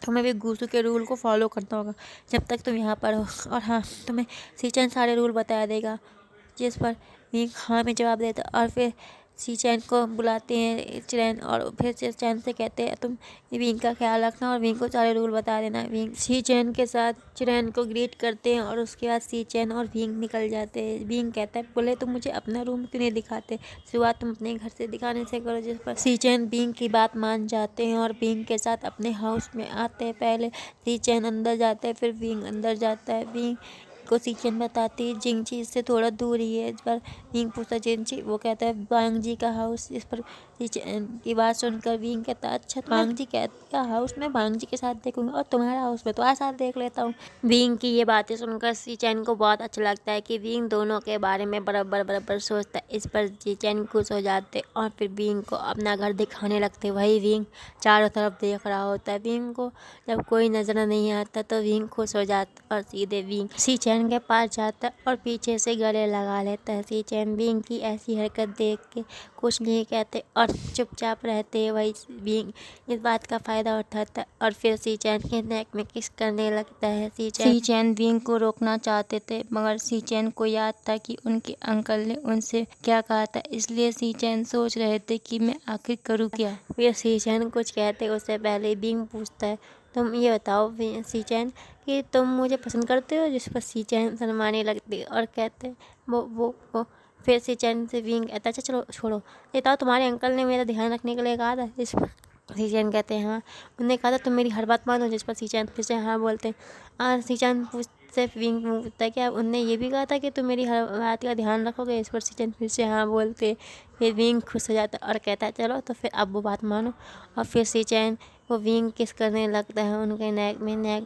तुम्हें भी गूसू के रूल को फॉलो करना होगा जब तक तुम यहाँ पर हो, और हाँ तुम्हें सीचैन सारे रूल बता देगा। जिस पर विंग हाँ में जवाब देता और फिर सीचैन को बुलाते हैं चिरैन और फिर सीचैन से कहते हैं तुम विंग का ख्याल रखना और विंग को सारे रूल बता देना। विंग सीचैन के साथ चिरैन को ग्रीट करते हैं और उसके बाद सीचैन और विंग निकल जाते हैं। विंग कहता है बोले तुम मुझे अपना रूम क्यों नहीं दिखाते, शुरुआत तुम अपने घर से दिखाने से करो। जिस पर सीचैन विंग की बात मान जाते हैं और विंग के साथ अपने हाउस में आते हैं। पहले सीचैन अंदर जाता है फिर विंग अंदर जाता है। विंग को सीचैन बताती है जिंगची इससे थोड़ा दूर ही है। इस पर विंग पूछता है जिंगची, वो कहता है बांग जी का हाउस। इस पर सीचैन की बात सुनकर विंग कहता है अच्छा बांग जी का हाउस मैं बांग जी के साथ देखूंगा और तुम्हारा हाउस मैं तुम्हारे साथ देख लेता हूँ। विंग की ये बातें सुनकर सीचैन को बहुत अच्छा लगता है कि विंग दोनों के बारे में बराबर बराबर सोचता है। इस पर सीचैन खुश हो जाते और फिर विंग को अपना घर दिखाने लगते। वही विंग चारों तरफ देख रहा होता है। विंग को जब कोई नजर नहीं आता तो विंग खुश हो जाता और सीधे विंग सीचैन के पास जाता है और पीछे से गले लगा लेता है। सीचैन विंग की ऐसी हरकत देख के कुछ नहीं कहते और चुपचाप रहते हैं। वही विंग इस बात का फ़ायदा उठाता है और फिर सीचैन के नेक में किस करने लगता है। सीचैन विंग को रोकना चाहते थे मगर सीचैन को याद था कि उनके अंकल ने उनसे क्या कहा था, इसलिए सीचैन सोच रहे थे कि मैं आखिर करूँ क्या। फिर सीचैन कुछ कहते उससे पहले विंग पूछता है तुम ये बताओ सीचैन कि तुम मुझे पसंद करते हो। जिस पर सीचैन शर्माने लगती और कहते वो फिर सीचैन से विंग कहता अच्छा चलो छोड़ो, ये बताओ तुम्हारे अंकल ने मेरा ध्यान रखने के लिए कहा था। इस पर सीचैन कहते हैं हाँ उन्होंने कहा था तुम मेरी हर बात मानो। जिस पर सीचैन फिर से हाँ बोलते हैं। सीचैन पूछते विंग पूछता है क्या उनने ये भी कहा था कि तुम मेरी हर बात का ध्यान रखोगे। इस पर सीचैन फिर से हाँ बोलते। फिर विंग खुश हो जाता और कहता है चलो तो फिर अब वो बात मानो। और फिर सीचैन वो विंग किस करने लगता है उनके नेक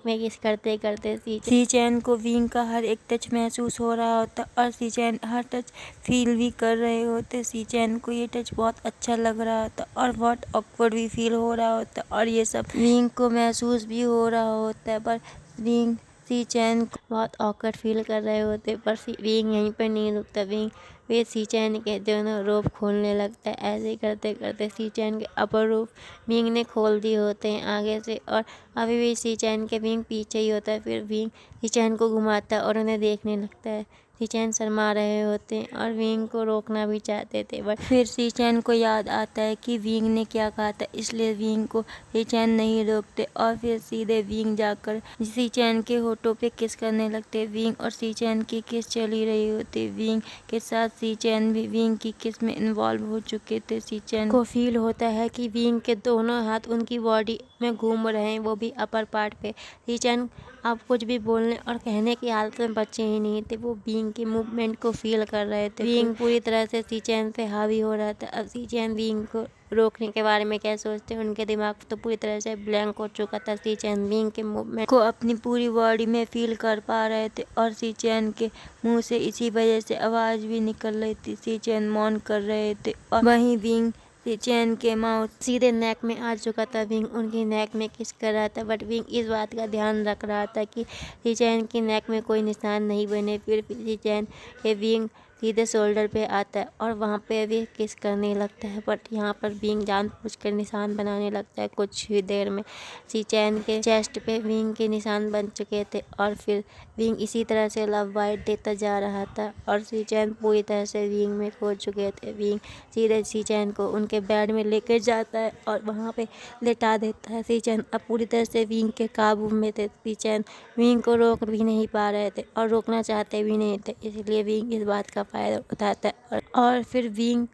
में किस करते करते सीचैन को विंग का हर एक टच महसूस हो रहा होता और सीचैन हर टच फील भी कर रहे होते। सीचैन को ये टच बहुत अच्छा लग रहा होता और बहुत ऑकवर्ड भी फील हो रहा होता और ये सब विंग को महसूस भी हो रहा होता है। पर विंग सीचैन बहुत ऑकवर्ड फील कर रहे होते, पर विंग यहीं पर नहीं रुकता। विंग वे सी-चैन के दोनों रोप खोलने लगता है। ऐसे ही करते करते सी-चैन के अपर रोप विंग ने खोल दिए होते हैं आगे से, और अभी भी सी-चैन के विंग पीछे ही होता है। फिर विंग सी-चैन को घुमाता है और उन्हें देखने लगता है। सी-चैन शर्मा रहे होते हैं और विंग को रोकना भी चाहते थे, बट फिर सी-चैन को याद आता है कि विंग ने क्या कहा था, इसलिए विंग को सी-चैन नहीं रोकते और फिर सीधे विंग जाकर सी-चैन के होठों पे किस करने लगते। विंग और सी-चैन की किस चली रही होती। विंग के साथ सी-चैन भी विंग की किस में इन्वॉल्व हो चुके थे। सी-चैन को फील होता है कि विंग के दोनों हाथ उनकी बॉडी में घूम रहे हैं, वो भी अपर पार्ट पे। सी-चैन अब कुछ भी बोलने और कहने की हालत में बचे ही नहीं थे। वो विंग के मूवमेंट को फील कर रहे थे। विंग पूरी तरह से सी-चैन पे हावी हो रहा था। अब सी-चैन विंग को रोकने के बारे में क्या सोचते, उनके दिमाग तो पूरी तरह से ब्लैंक हो चुका था। सी-चैन विंग के मूवमेंट को अपनी पूरी बॉडी में फील कर पा रहे थे और सी-चैन के मुंह से इसी वजह से आवाज़ भी निकल रही थी। सी-चैन मौन कर रहे थे और वहीं विंग सी-चैन के माउथ सीधे नेक में आ चुका था। विंग उनकी नेक में किस कर रहा था, बट विंग इस बात का ध्यान रख रहा था कि सी-चैन की नेक में कोई निशान नहीं बने। फिर सी-चैन के विंग सीधे शोल्डर पे आता है और वहाँ पे भी किस करने लगता है, बट यहाँ पर विंग जानबूझकर निशान बनाने लगता है। कुछ ही देर में सी-चैन के चेस्ट पे विंग के निशान बन चुके थे और फिर विंग इसी तरह से लव बाइट देता जा रहा था और सी-चैन पूरी तरह से विंग में खो चुके थे। विंग सीधे सी-चैन को उनके बेड में लेकर जाता है और वहाँ पे लेटा देता है। सी-चैन अब पूरी तरह से विंग के काबू में थे। सी-चैन विंग को रोक भी नहीं पा रहे थे और रोकना चाहते भी नहीं थे, इसलिए विंग इस बात का फ़ायदा उठाता है और फिर विंग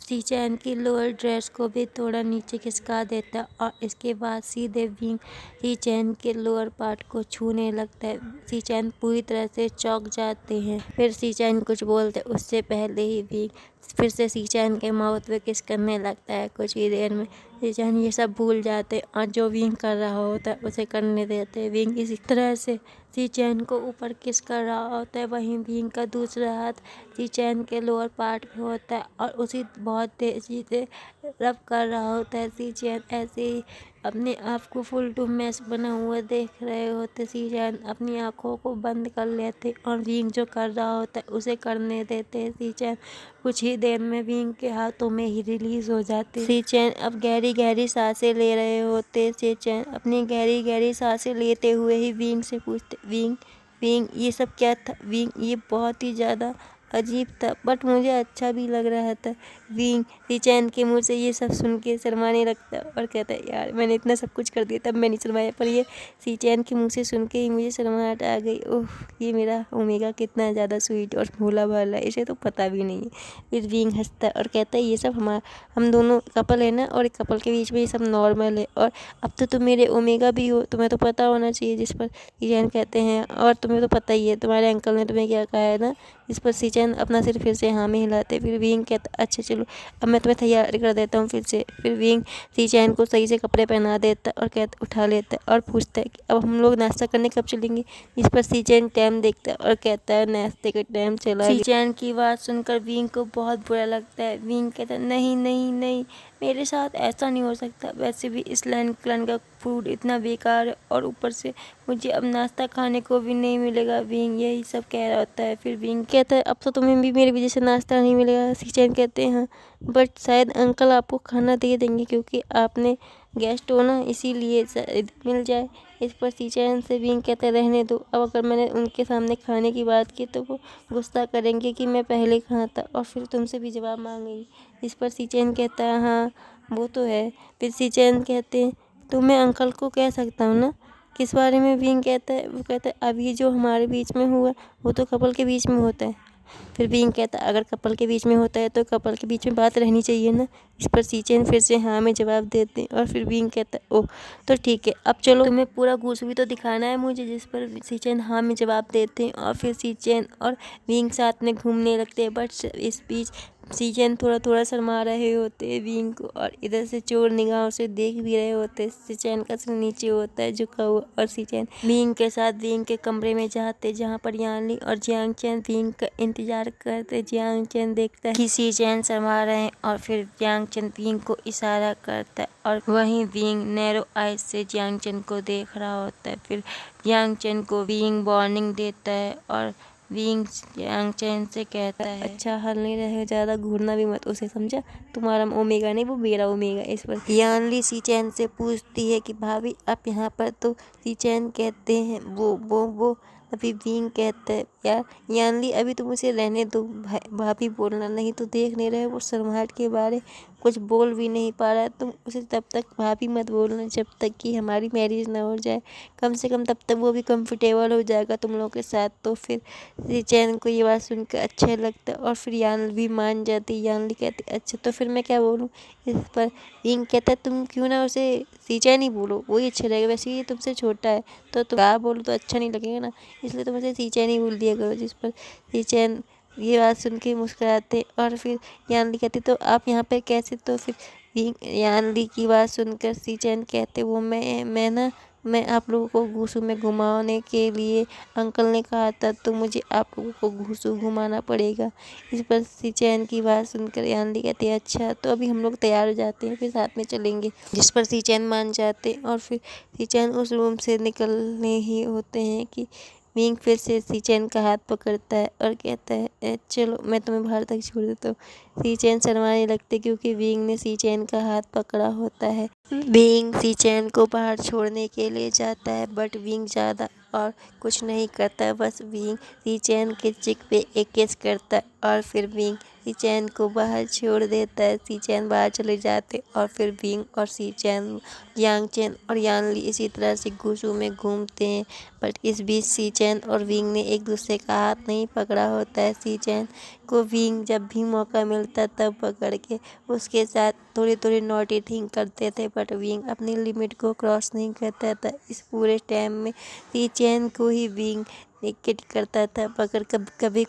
सी-चैन की लोअर ड्रेस को भी थोड़ा नीचे खिसका देता है और इसके बाद सीधे विंग सी-चैन के लोअर पार्ट को छूने लगता है। सी-चैन पूरी तरह से चौंक जाते हैं। फिर सी-चैन कुछ बोलते उससे पहले ही विंग फिर से सी-चैन के माउथ पे किस करने लगता है। कुछ ही देर में सी-चैन ये सब भूल जाते और जो विंग कर रहा होता है उसे करने देते। विंग इसी तरह से सी-चैन को ऊपर किस कर रहा होता है, वहीं विंग का दूसरा हाथ सी-चैन के लोअर पार्ट पे होता है और उसी बहुत तेजी से रब कर रहा होता है। सी-चैन ऐसे ही अपने आप को फुल टू मैस बना हुआ देख रहे होते। सी-चैन अपनी आंखों को बंद कर लेते और विंग जो कर रहा होता है उसे करने देते। सी-चैन कुछ ही देर में विंग के हाथों में ही रिलीज हो जाते। सी-चैन अब गहरी गहरी सांसें ले रहे होते। सी-चैन अपनी गहरी गहरी सांसें लेते हुए ही विंग से पूछते, विंग विंग ये सब क्या था। विंग ये बहुत ही ज़्यादा अजीब था बट मुझे अच्छा भी लग रहा था। विंग सी-चैन के मुंह से ये सब सुन के शर्माने लगता और कहता है, यार मैंने इतना सब कुछ कर दिया तब मैं नहीं शर्माया, पर ये सी-चैन के मुंह से सुन के ही मुझे शर्माहट आ गई। ओह ये मेरा ओमेगा कितना ज़्यादा स्वीट और भोला भाला, इसे तो पता भी नहीं है। फिर विंग हंसता और कहता है, ये सब हम दोनों कपल है ना, और एक कपल के बीच में ये सब नॉर्मल है और अब तो तुम मेरे ओमेगा भी हो, तुम्हें तो पता होना चाहिए। जिस पर सी-चैन कहते हैं, और तुम्हें तो पता ही है तुम्हारे अंकल ने तुम्हें क्या कहा है ना। इस पर सी-चैन अपना सिर फिर से हाँ में हिलाते। फिर विंग कहता, अच्छा चलो अब मैं तुम्हें तैयार कर देता हूँ फिर से। फिर विंग सी-चैन को सही से कपड़े पहना देता और कहता, उठा लेता और पूछता है कि अब हम लोग नाश्ता करने कब चलेंगे। इस पर सी-चैन टाइम देखता और कहता है, नाश्ते का टाइम चला। सी-चैन की बात सुनकर विंग को बहुत बुरा लगता है। विंग कहता है, नहीं नहीं नहीं, मेरे साथ ऐसा नहीं हो सकता। वैसे भी इस लैंड क्लैन का फूड इतना बेकार है और ऊपर से मुझे अब नाश्ता खाने को भी नहीं मिलेगा। विंग यही सब कह रहा होता है। फिर विंग कहता है, अब तो तुम्हें भी मेरी वजह से नाश्ता नहीं मिलेगा। सी-चैन कहते हैं, हाँ बट शायद अंकल आपको खाना दे देंगे क्योंकि आपने गेस्ट हो ना, इसीलिए शायद मिल जाए। इस पर सी-चैन से विंग कहते, रहने दो, अब अगर मैंने उनके सामने खाने की बात की तो वो गुस्सा करेंगे कि मैं पहले खाता और फिर तुमसे भी जवाब मांगेंगे। इस पर सी-चैन कहता है, हाँ वो तो है। फिर सी-चैन कहते हैं, तो मैं अंकल को कह सकता हूँ ना। किस बारे में। विंग कहता है, वो कहता है, अब ये जो हमारे बीच में हुआ वो तो कपल के बीच में होता है। फिर विंग कहता है, अगर कपल के बीच में होता है तो कपल के बीच में बात रहनी चाहिए ना। इस पर सी-चैन फिर से हाँ में जवाब देते हैं और फिर विंग कहता है, ओह तो ठीक है, अब चलो तुम्हें पूरा घूस भी तो दिखाना है मुझे। जिस पर सी-चैन हाँ में जवाब देते हैं और फिर सी-चैन और विंग साथ में घूमने लगते हैं। बट इस बीच सीचैन थोड़ा थोड़ा शर्मा रहे होते हैं विंग को, और इधर से चोर निगाहों से देख भी रहे होते हैं। सीचैन का सिर नीचे होता है झुका हुआ, और सीचैन विंग के साथ विंग के कमरे में जाते जहाँ पर यानली और जियांग चैन विंग का इंतजार करते। जियांग चैन देखता है कि सीचैन शर्मा रहे हैं, और फिर जियांग चैन विंग को इशारा करता है, और वहीं विंग नैरो आइज से जियांग चैन को देख रहा होता है। फिर जियांग चैन को विंग वार्निंग देता है, और विंग जियांग चैन से कहता है अच्छा हाल नहीं रहे, ज़्यादा घूरना भी मत उसे, समझा? तुम्हारा ओमेगा नहीं, वो मेरा ओमेगा। इस पर यानली सीचैन से पूछती है कि भाभी आप यहाँ पर, तो सीचैन कहते हैं वो अभी विंग कहता है यार यानली अभी तुम उसे रहने दो, भाभी बोलना, नहीं तो देख नहीं रहे वो शर्माहट के बारे कुछ बोल भी नहीं पा रहा है। तुम उसे तब तक भाभी मत बोलना जब तक कि हमारी मैरिज ना हो जाए, कम से कम तब तक वो भी कंफर्टेबल हो जाएगा तुम लोगों के साथ। तो फिर सीचैन को ये बात सुनकर अच्छा लगता है, और फिर यानली भी मान जाती। यानली कहती अच्छा तो फिर मैं क्या बोलूँ? इस पर विंग कहता है तुम क्यों ना उसे सीचैन ही बोलो, वही अच्छा रहेगा, वैसे ये तुमसे छोटा है तो तुम क्या बोलो तो अच्छा नहीं लगेगा ना, इसलिए तुम उसे सीचैन ही बोल दिया करो। जिस पर सीचैन ये बात सुन के मुस्कुराते, और फिर यानली कहती तो आप यहाँ पे कैसे? तो फिर यानली की बात सुनकर सीचैन कहते वो मैं आप लोगों को घूसू में घुमाने के लिए अंकल ने कहा था, तो मुझे आप लोगों को घूसू घुमाना पड़ेगा। इस पर सीचैन की बात सुनकर यानली कहती है अच्छा तो अभी हम लोग तैयार हो जाते हैं, फिर साथ में चलेंगे। जिस पर सीचैन मान जाते, और फिर सीचैन उस रूम से निकलने ही होते हैं कि विंग फिर से सीचैन का हाथ पकड़ता है और कहता है चलो मैं तुम्हें बाहर तक छोड़ देता हूँ। सीचैन शर्माने लगते क्योंकि विंग ने सीचैन का हाथ पकड़ा होता है। विंग सीचैन को बाहर छोड़ने के लिए जाता है, बट विंग ज़्यादा और कुछ नहीं करता, बस विंग सीचैन के चिक पे एक किस करता है, और फिर विंग सीचैन को बाहर छोड़ देता है। सीचैन बाहर चले जाते, और फिर विंग और सीचैन जियांग चैन और यानली इसी तरह से घुसू में घूमते हैं। बट इस बीच सीचैन और विंग ने एक दूसरे का हाथ नहीं पकड़ा होता है। सीचैन को विंग जब भी मौका मिलता तब पकड़ के उसके साथ थोड़ी थोड़ी नॉटी थिंग करते थे, बट विंग अपनी लिमिट को क्रॉस नहीं करता था। इस पूरे टाइम में सीचैन को ही विंग निकेट करता था, मगर कभी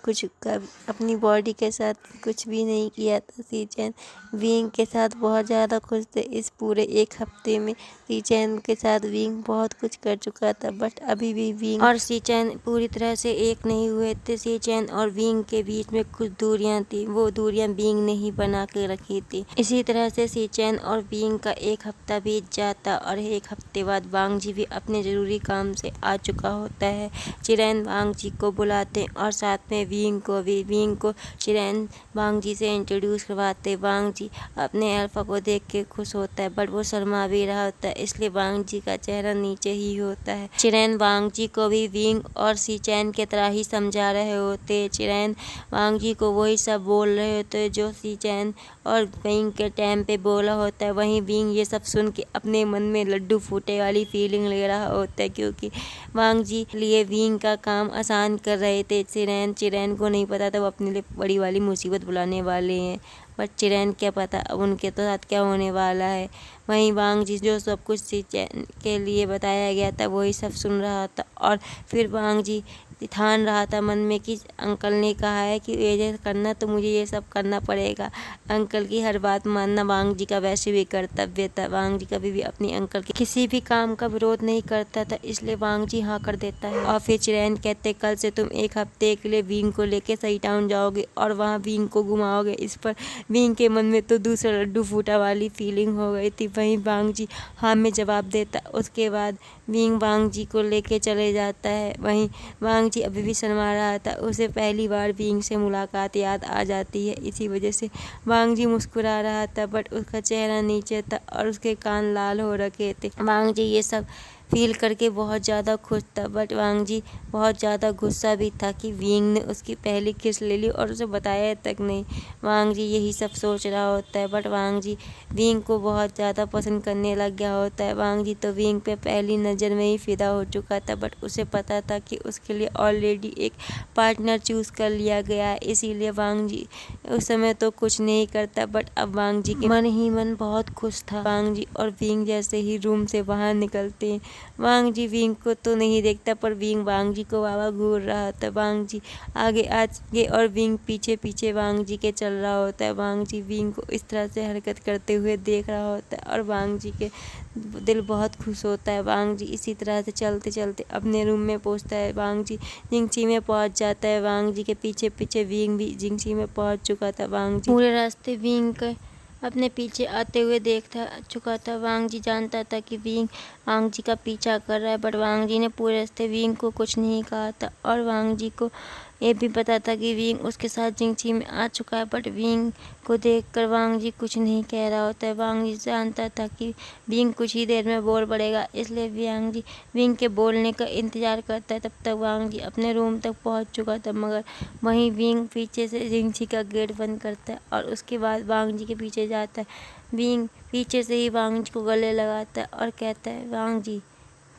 अपनी बॉडी के साथ कुछ भी नहीं किया था। सीचैन विंग के साथ बहुत ज़्यादा खुश थे। इस पूरे एक हफ्ते में सीचैन के साथ विंग बहुत कुछ कर चुका था, बट अभी भी विंग और सीचैन पूरी तरह से एक नहीं हुए थे। सीचैन और विंग के बीच में कुछ दूरियां थी, वो दूरियां विंग ने ही बना के रखी थी। इसी तरह से सीचैन और विंग का एक हफ्ता बीत जाता, और एक हफ्ते बाद वांग जी भी अपने ज़रूरी काम से आ चुका होता है। चिरैन वांग जी को बुलाते और साथ में विंग को चिरैन वांग जी से इंट्रोड्यूस करवाते। वांग जी अपने अल्फा को देख के खुश होता है, बट वो शर्मा भी रहा होता है, इसलिए वांग जी का चेहरा नीचे ही होता है। चिरैन वांग जी को भी विंग और सीचैन की तरह ही समझा रहे होते। चिरैन वांग जी को वही सब बोल रहे होते जो सीचैन और विंग के टाइम पे बोला होता है। वहीं विंग ये सब सुन के अपने मन में लड्डू फूटे वाली फीलिंग ले रहा होता है, क्योंकि वांग जी लिए विंग का काम आसान कर रहे थे। चिरैन को नहीं पता था वो अपने लिए बड़ी वाली मुसीबत बुलाने वाले हैं, बट चिरैन क्या पता अब उनके तो साथ क्या होने वाला है। वहीं वांग जी जो सब कुछ सीचैन के लिए बताया गया था वही सब सुन रहा था, और फिर वांग जी ठान रहा था मन में कि अंकल ने कहा है कि ये करना तो मुझे ये सब करना पड़ेगा। अंकल की हर बात मानना वांग जी का वैसे भी कर्तव्य था। वांग जी कभी भी अपनी अंकल के किसी भी काम का विरोध नहीं करता था, इसलिए वांग जी हाँ कर देता है। और फिर चिरैन कहते कल से तुम एक हफ्ते के लिए विंग को लेके सही टाउन जाओगे और वहाँ विंग को घुमाओगे। इस पर विंग के मन में तो दूसरा लड्डू फूटा वाली फीलिंग हो गई थी। वहीं वांग जी हाँ में जवाब देता। उसके बाद विंग वांग जी को लेके चले जाता है। वहीं वांग जी अभी भी शर्मा रहा था, उसे पहली बार विंग से मुलाकात याद आ जाती है। इसी वजह से वांग जी मुस्कुरा रहा था, बट उसका चेहरा नीचे था और उसके कान लाल हो रखे थे। वांग जी ये सब फील करके बहुत ज़्यादा खुश था, बट वांग जी बहुत ज़्यादा गुस्सा भी था कि विंग ने उसकी पहली किस ले ली और उसे बताया तक नहीं। वांग जी यही सब सोच रहा होता है, बट वांग जी विंग को बहुत ज़्यादा पसंद करने लग गया होता है। वांग जी तो विंग पे पहली नज़र में ही फिदा हो चुका था, बट उसे पता था कि उसके लिए ऑलरेडी एक पार्टनर चूज़ कर लिया गया है, इसीलिए वांग जी उस समय तो कुछ नहीं करता। बट अब वांग जी के मन ही मन बहुत खुश था। वांग जी और विंग जैसे ही रूम से बाहर निकलते हैं वांग जी विंग को तो नहीं देखता, पर विंग वांग जी को वावा घूर रहा होता है। वांग जी आगे और विंग पीछे पीछे वांग जी के चल रहा होता है। वांग जी विंग को इस तरह से हरकत करते हुए देख रहा होता है और वांग जी के दिल बहुत खुश होता है। वांग जी इसी तरह से चलते चलते अपने रूम में पहुंचता है। वांग जी जिंगची में पहुंच जाता है। वांग जी के पीछे पीछे विंग भी जिंगची में पहुंच चुका था। वांग जी पूरे रास्ते विंग के अपने पीछे आते हुए देख चुका था। वांग जी जानता था कि विंग वांग जी का पीछा कर रहा है, बट वांग जी ने पूरे रास्ते विंग को कुछ नहीं कहा था और वांग जी को ये भी पता था कि विंग उसके साथ जिंगची में आ चुका है, बट विंग को देखकर वांग जी कुछ नहीं कह रहा होता है। वांग जी जानता था कि विंग कुछ ही देर में बोल पड़ेगा, इसलिए वांग जी विंग के बोलने का इंतज़ार करता है। तब तक वांग जी अपने रूम तक पहुंच चुका था, मगर वहीं विंग पीछे से जिंगची का गेट बंद करता है और उसके बाद वांग जी के पीछे जाता है। विंग पीछे से ही वांग जी को गले लगाता है और कहता है, वांग जी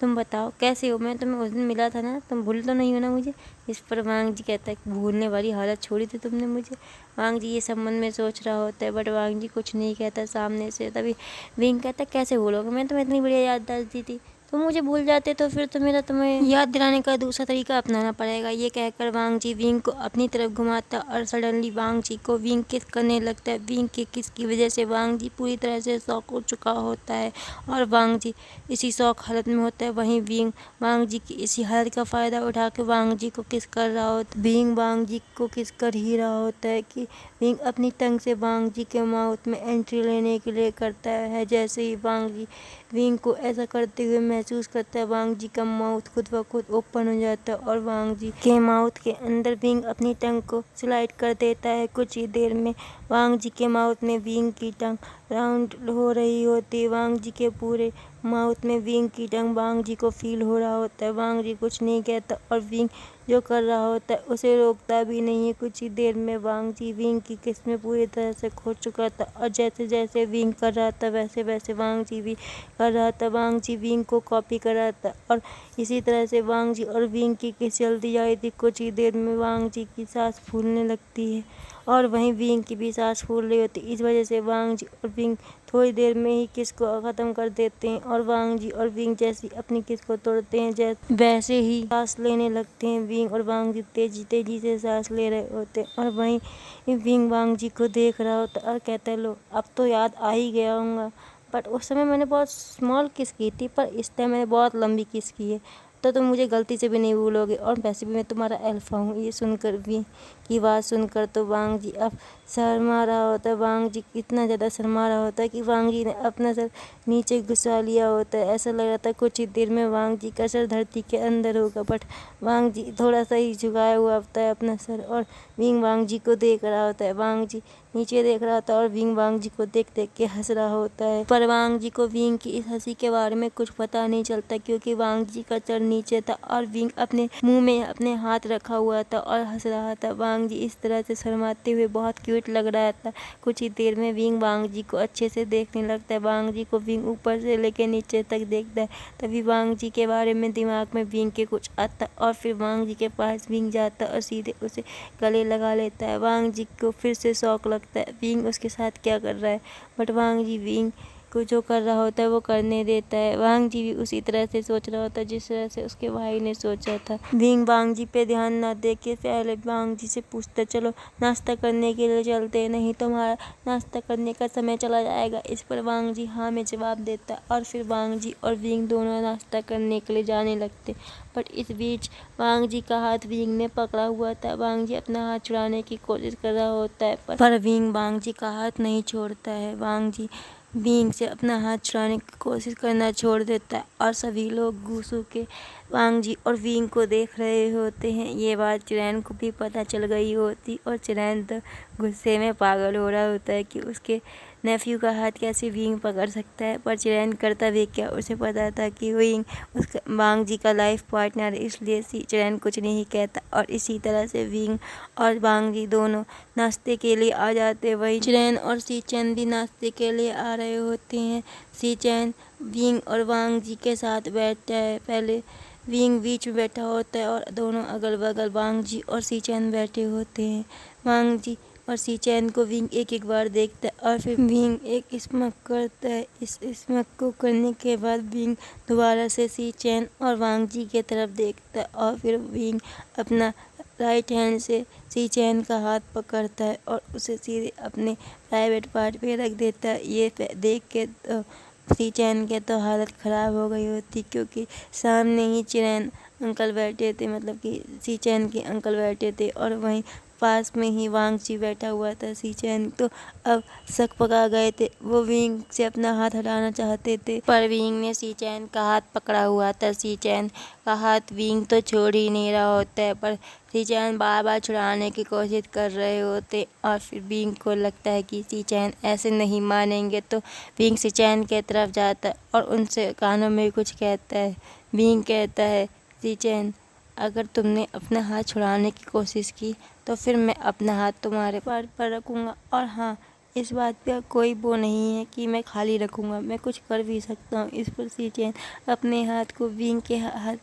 तुम बताओ कैसे हो, मैं तुम्हें उस दिन मिला था ना, तुम भूल तो नहीं हो ना मुझे। इस पर वांग जी कहता है कि भूलने वाली हालत छोड़ी थी तुमने मुझे। वांग जी ये सब मन में सोच रहा होता है, बट वांग जी कुछ नहीं कहता सामने से। तभी विंग कहता है, कैसे भूलोगे, मैं तुम्हें इतनी बढ़िया याददाश्त दी थी, तुम मुझे भूल जाते तो फिर तो मेरा तुम्हें याद दिलाने का दूसरा तरीका अपनाना पड़ेगा। ये कहकर वांग जी विंग को अपनी तरफ घुमाता और सडनली वांग जी को विंग किस करने लगता है। विंग के किस की वजह से वांग जी पूरी तरह से शॉक हो चुका होता है और वांग जी इसी शौक हालत में होता है। वहीं विंग वांग जी की इसी हालत का फ़ायदा उठा के वांग जी को किस कर रहा होता है। विंग वांग जी को किस कर ही रहा होता है कि विंग अपनी टंग से वांग जी के माउथ में एंट्री लेने के लिए करता है। जैसे ही वांग जी विंग को ऐसा करते हुए महसूस करता है, वांग जी का माउथ खुद ब खुद ओपन हो जाता है और वांग जी के माउथ के अंदर विंग अपनी टंग को स्लाइड कर देता है। कुछ ही देर में वांग जी के माउथ में विंग की टंग राउंड हो रही होती है। वांग जी के पूरे माउथ में विंग की टंग वांग जी को फील हो रहा होता है। वांग जी कुछ नहीं कहता और विंग जो कर रहा होता है उसे रोकता भी नहीं है। कुछ ही देर में वांग जी विंग की किस में पूरी तरह से खो चुका था और जैसे जैसे विंग कर रहा था वैसे वैसे वांग जी भी कर रहा था। वांग जी विंग को कॉपी कर रहा था और इसी तरह से वांग जी और विंग की किस चलती जा रही थी। कुछ ही देर में वांग जी की सांस फूलने लगती है और वहीं विंग की भी सांस फूल रही होती है। इस वजह से वांग जी और विंग थोड़ी देर में ही किस को ख़त्म कर देते हैं और वांग जी और विंग जैसे अपनी किस को तोड़ते हैं जैसे वैसे ही सांस लेने लगते हैं। विंग और वांग जी तेजी तेजी से सांस ले रहे होते हैं और वहीं विंग वांग जी को देख रहा होता है और कहता है, लो अब तो याद आ ही गया होगा, बट उस समय मैंने बहुत स्मॉल किस की थी, पर इस टाइम मैंने बहुत लंबी किस की है, तो तुम मुझे गलती से भी नहीं भूलोगे और वैसे भी मैं तुम्हारा अल्फा हूँ। ये सुनकर भी की बात सुनकर तो वांग जी अब शर्मा रहा होता है। वांग जी इतना ज़्यादा शर्मा रहा होता है कि वांग जी ने अपना सर नीचे घुसा लिया होता है। ऐसा लग रहा था कुछ ही देर में वांग जी का सर धरती के अंदर होगा, बट वांग जी थोड़ा सा ही झुकाया हुआ होता है अपना सर और विंग वांग जी को देख रहा होता है। वांग जी नीचे देख रहा था और विंग वांग जी को देख देख के हंस रहा होता है, पर वांग जी को विंग की इस हंसी के बारे में कुछ पता नहीं चलता क्योंकि वांग जी का सर नीचे था और विंग अपने मुंह में अपने हाथ रखा हुआ था और हंस रहा था। वांग जी इस तरह से शर्माते हुए बहुत क्यूट लग रहा था। कुछ ही देर में विंग वांग जी को अच्छे से देखने लगता है। वांग जी को विंग ऊपर से लेकर नीचे तक देखता है। तभी वांग जी के बारे में दिमाग में विंग के कुछ आता और फिर वांग जी के पास विंग जाता और सीधे उसे गले लगा लेता है। वांग जी को फिर से शौक लगता है विंग उसके साथ क्या कर रहा है, बट वांग जी विंग को जो कर रहा होता है वो करने देता है। वांग जी भी उसी तरह से सोच रहा होता है जिस तरह से उसके भाई ने सोचा था। विंग वांग जी पे ध्यान ना दे के पहले वांग जी से पूछता, चलो नाश्ता करने के लिए चलते, नहीं तो हमारा नाश्ता करने का समय चला जाएगा। इस पर वांग जी हाँ में जवाब देता और फिर वांग जी और विंग दोनों नाश्ता करने के लिए जाने लगते, बट इस बीच वांग जी का हाथ विंग ने पकड़ा हुआ था। वांग जी अपना हाथ छुड़ाने की कोशिश कर रहा होता है, पर विंग वांग जी का हाथ नहीं छोड़ता है। वांग जी विंग से अपना हाथ छुड़ाने की कोशिश करना छोड़ देता है और सभी लोग गुस्सू के वांग जी और विंग को देख रहे होते हैं। ये बात चिरैन को भी पता चल गई होती और चिरैन तो गुस्से में पागल हो रहा होता है कि उसके नेफ्यू का हाथ कैसे विंग पकड़ सकता है, पर चिरैन करता भी क्या, उसे पता था कि विंग उसका वांग जी का लाइफ पार्टनर है, इसलिए चिरैन कुछ नहीं कहता और इसी तरह से विंग और वांग जी दोनों नाश्ते के लिए आ जाते। वही चिरैन और सीचैन भी नाश्ते के लिए आ रहे होते हैं। सीचैन विंग और वांग जी के साथ बैठता है। पहले विंग बीच में बैठा होता है और दोनों अगल बगल वांग जी और सीचैन बैठे होते हैं। वांग जी और सी चैन को विंग एक एक बार देखता है और फिर विंग एक स्मक करता है। इस स्मक को करने के बाद विंग दोबारा से सी चैन और वांग जी की तरफ देखता है और फिर विंग अपना राइट हैंड से सी चैन का हाथ पकड़ता है और उसे सीधे अपने प्राइवेट पार्ट पे रख देता है। ये देख के तो सी चैन के तो हालत ख़राब हो गई होती, क्योंकि सामने ही चिरैन अंकल बैठे थे, मतलब कि सी चैन के अंकल बैठे थे और वहीं पास में ही वांग जी बैठा हुआ था। सी चैन तो अब शक पका गए थे, वो विंग से अपना हाथ हटाना चाहते थे, पर विंग ने सी चैन का हाथ पकड़ा हुआ था। सी चैन का हाथ विंग तो छोड़ ही नहीं रहा होता है, पर सी चैन बार बार छुड़ाने की कोशिश कर रहे होते और फिर विंग को लगता है कि सी चैन ऐसे नहीं मानेंगे, तो विंग सी चैन के तरफ जाता है और उनसे कानों में कुछ कहता है। विंग कहता है, सी चैन अगर तुमने अपना हाथ छुड़ाने की कोशिश की तो फिर मैं अपना हाथ तुम्हारे पैर पर रखूँगा, और हाँ, इस बात पे कोई वो नहीं है कि मैं खाली रखूँगा, मैं कुछ कर भी सकता हूँ। इस पर सी चैन अपने हाथ को विंग के हाथ